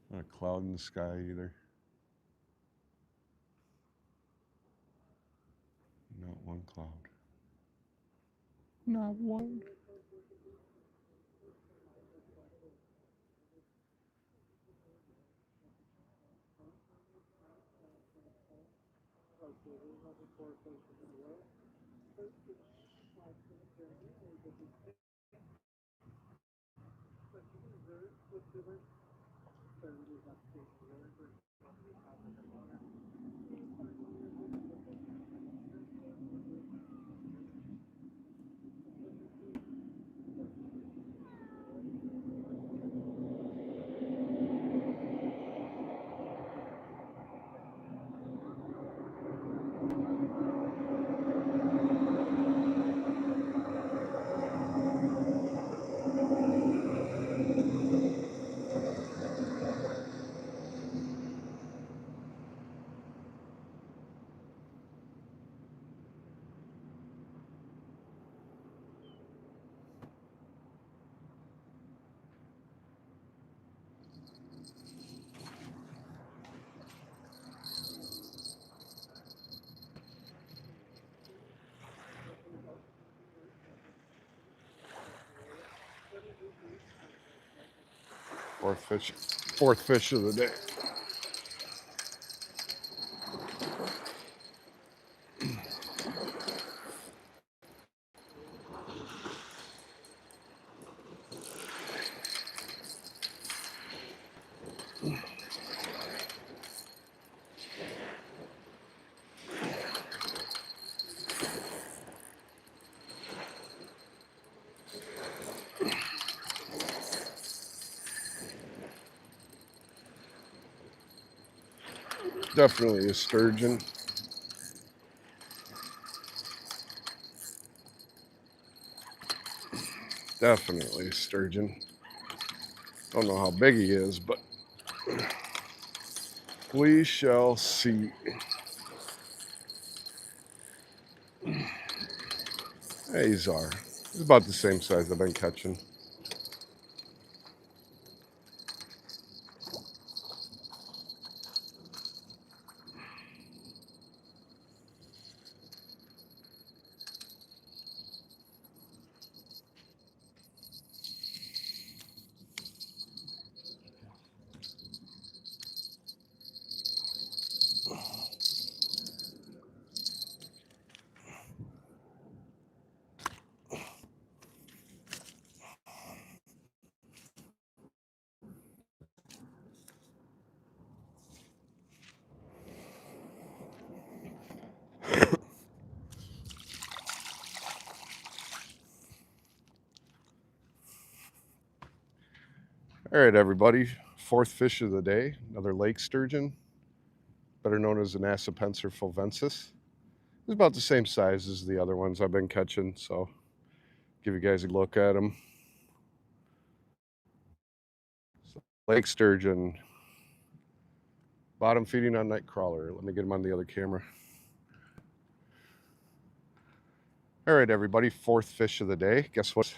Not a cloud in the sky either. Not one cloud. Not one. Fourth fish of the day. Definitely a sturgeon. Definitely a sturgeon. Don't know how big he is, but we shall see. Hey, he's about the same size I've been catching. All right, everybody. Fourth fish of the day, another lake sturgeon, better known as an Assapenser fulvensis. It's about the same size as the other ones I've been catching, so give you guys a look at them. Lake sturgeon, bottom feeding on night crawler. Let me get him on the other camera. All right, everybody, fourth fish of the day. Guess what?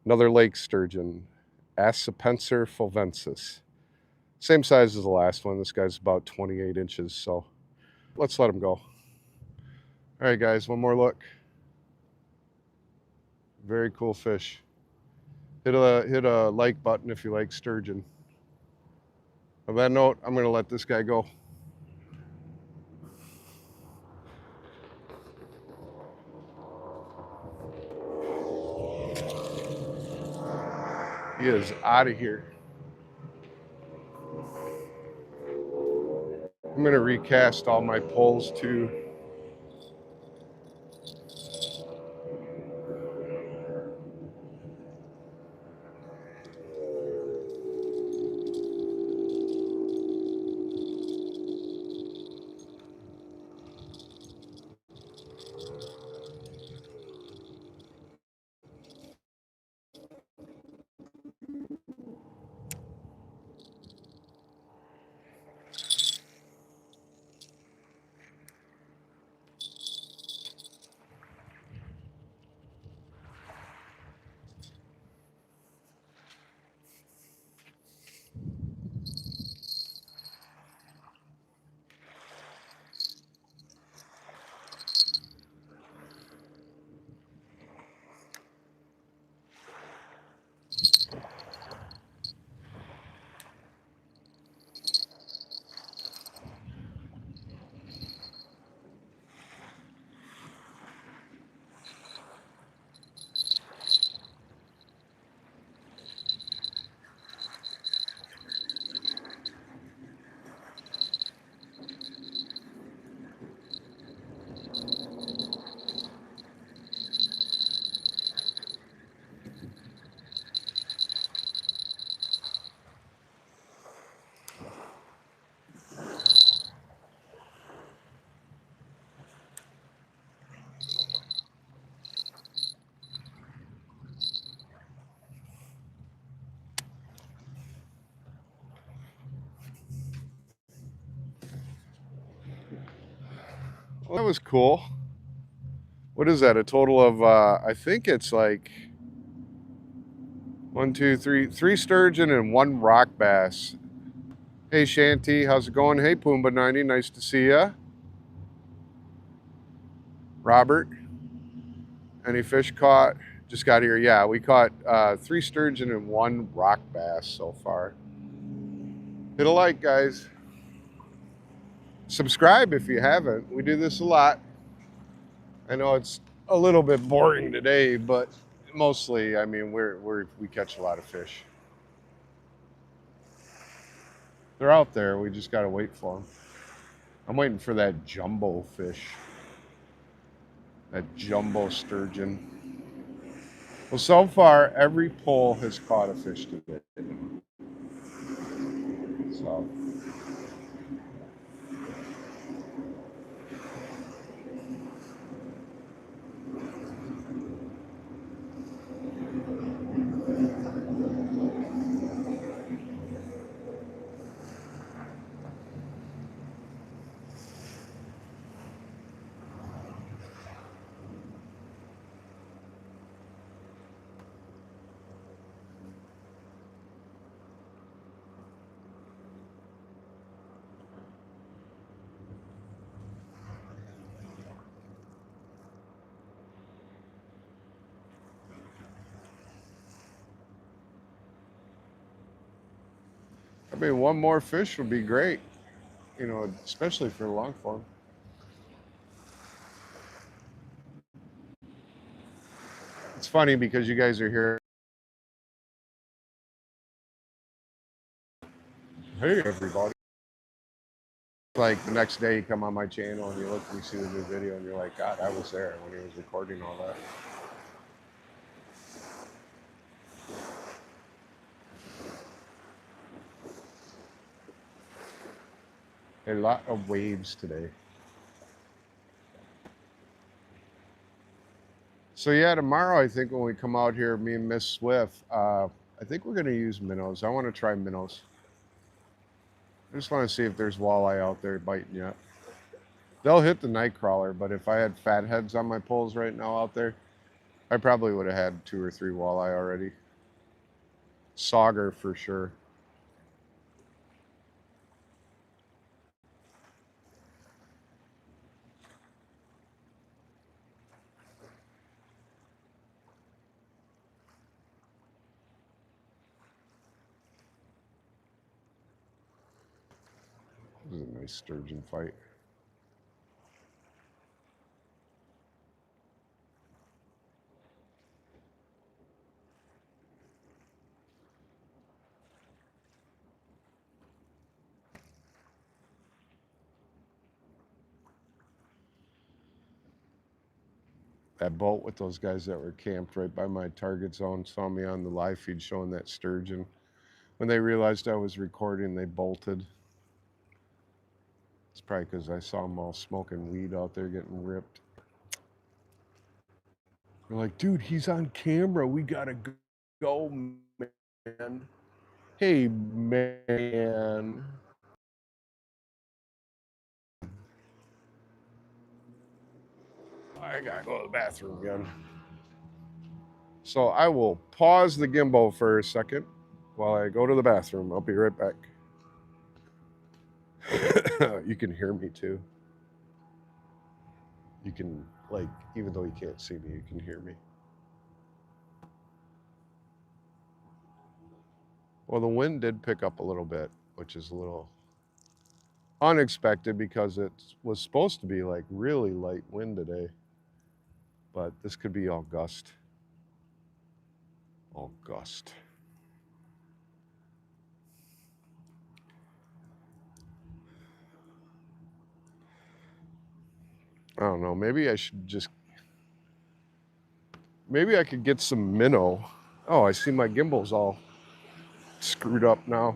Another lake sturgeon, Assapenser fulvensis. Same size as the last one. This guy's about 28 inches, so let's let him go. All right, guys, one more look. Very cool fish. Hit a like button if you like sturgeon. On that note, I'm going to let this guy go. He is out of here. I'm going to recast all my poles too. Well, that was cool. What is that? A total of, I think it's like 1, 2, 3, 3 sturgeon and 1 rock bass. Hey, Shanty, how's it going? Hey, Pumbaa 90, nice to see ya. Robert, any fish caught? Just got here. Yeah, we caught 3 sturgeon and 1 rock bass so far. Hit a like, guys. Subscribe if you haven't. We do this a lot. I know it's a little bit boring today, but mostly, I mean, we catch a lot of fish. They're out there. We just got to wait for them. I'm waiting for that jumbo fish, that jumbo sturgeon. Well, so far, every pole has caught a fish today. So, I mean, one more fish would be great, you know, especially for long form. It's funny because you guys are here. Hey, everybody. Like the next day, you come on my channel and you look and you see the new video and you're like, God, I was there when he was recording all that. A lot of waves today. So yeah, tomorrow I think when we come out here, me and Miss Swift, I think we're gonna use minnows. I want to try minnows. I just want to see if there's walleye out there biting yet. They'll hit the night crawler, but if I had fat heads on my poles right now out there, I probably would have had 2 or 3 walleye already. Sauger for sure. This is a nice sturgeon fight. That boat with those guys that were camped right by my target zone saw me on the live feed showing that sturgeon. When they realized I was recording, they bolted. It's probably because I saw them all smoking weed out there getting ripped. They're like, dude, he's on camera. We gotta go, man. Hey, man. I gotta go to the bathroom again. So I will pause the gimbal for a second while I go to the bathroom. I'll be right back. You can hear me too. You can, like, even though you can't see me, you can hear me. Well, the wind did pick up a little bit, which is a little unexpected because it was supposed to be like really light wind today. But this could be all gust. All gust. I don't know. Maybe I should just. Maybe I could get some minnow. Oh, I see my gimbal's all screwed up now.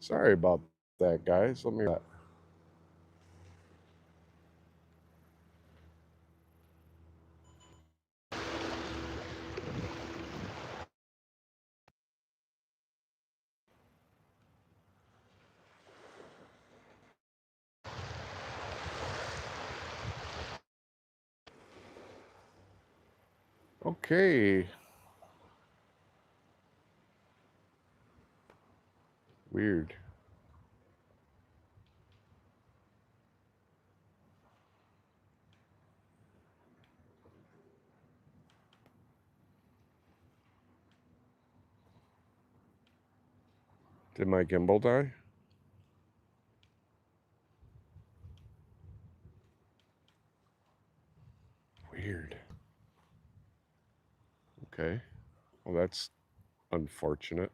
Sorry about that, guys. Let me. Okay. Weird. Did my gimbal die? Weird. Okay. Well, that's unfortunate.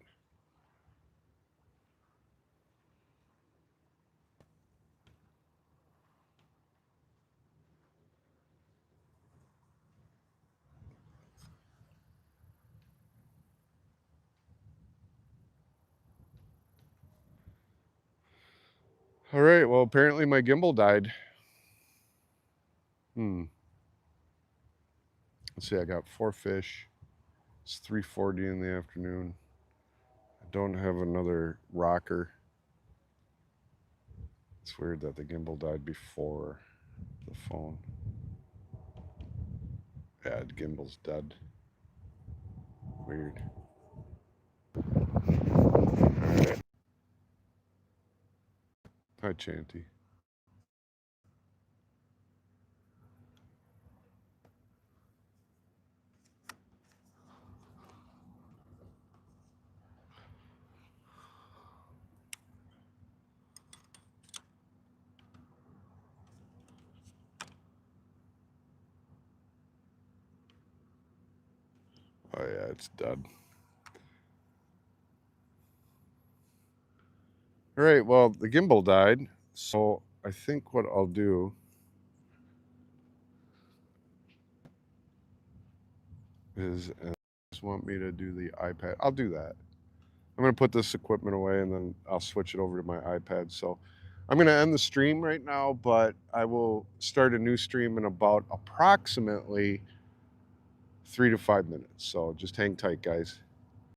All right, well, apparently my gimbal died. Let's see, I got 4 fish. It's 3:40 in the afternoon. I don't have another rocker. It's weird that the gimbal died before the phone. Yeah, the gimbal's dead. Weird. Alright. Hi, Chanty. Oh yeah, it's dead. All right, well, the gimbal died, so I think what I'll do is, just want me to do the iPad. I'll do that. I'm going to put this equipment away and then I'll switch it over to my iPad. So I'm going to end the stream right now, but I will start a new stream in about approximately 3 to 5 minutes. So just hang tight, guys.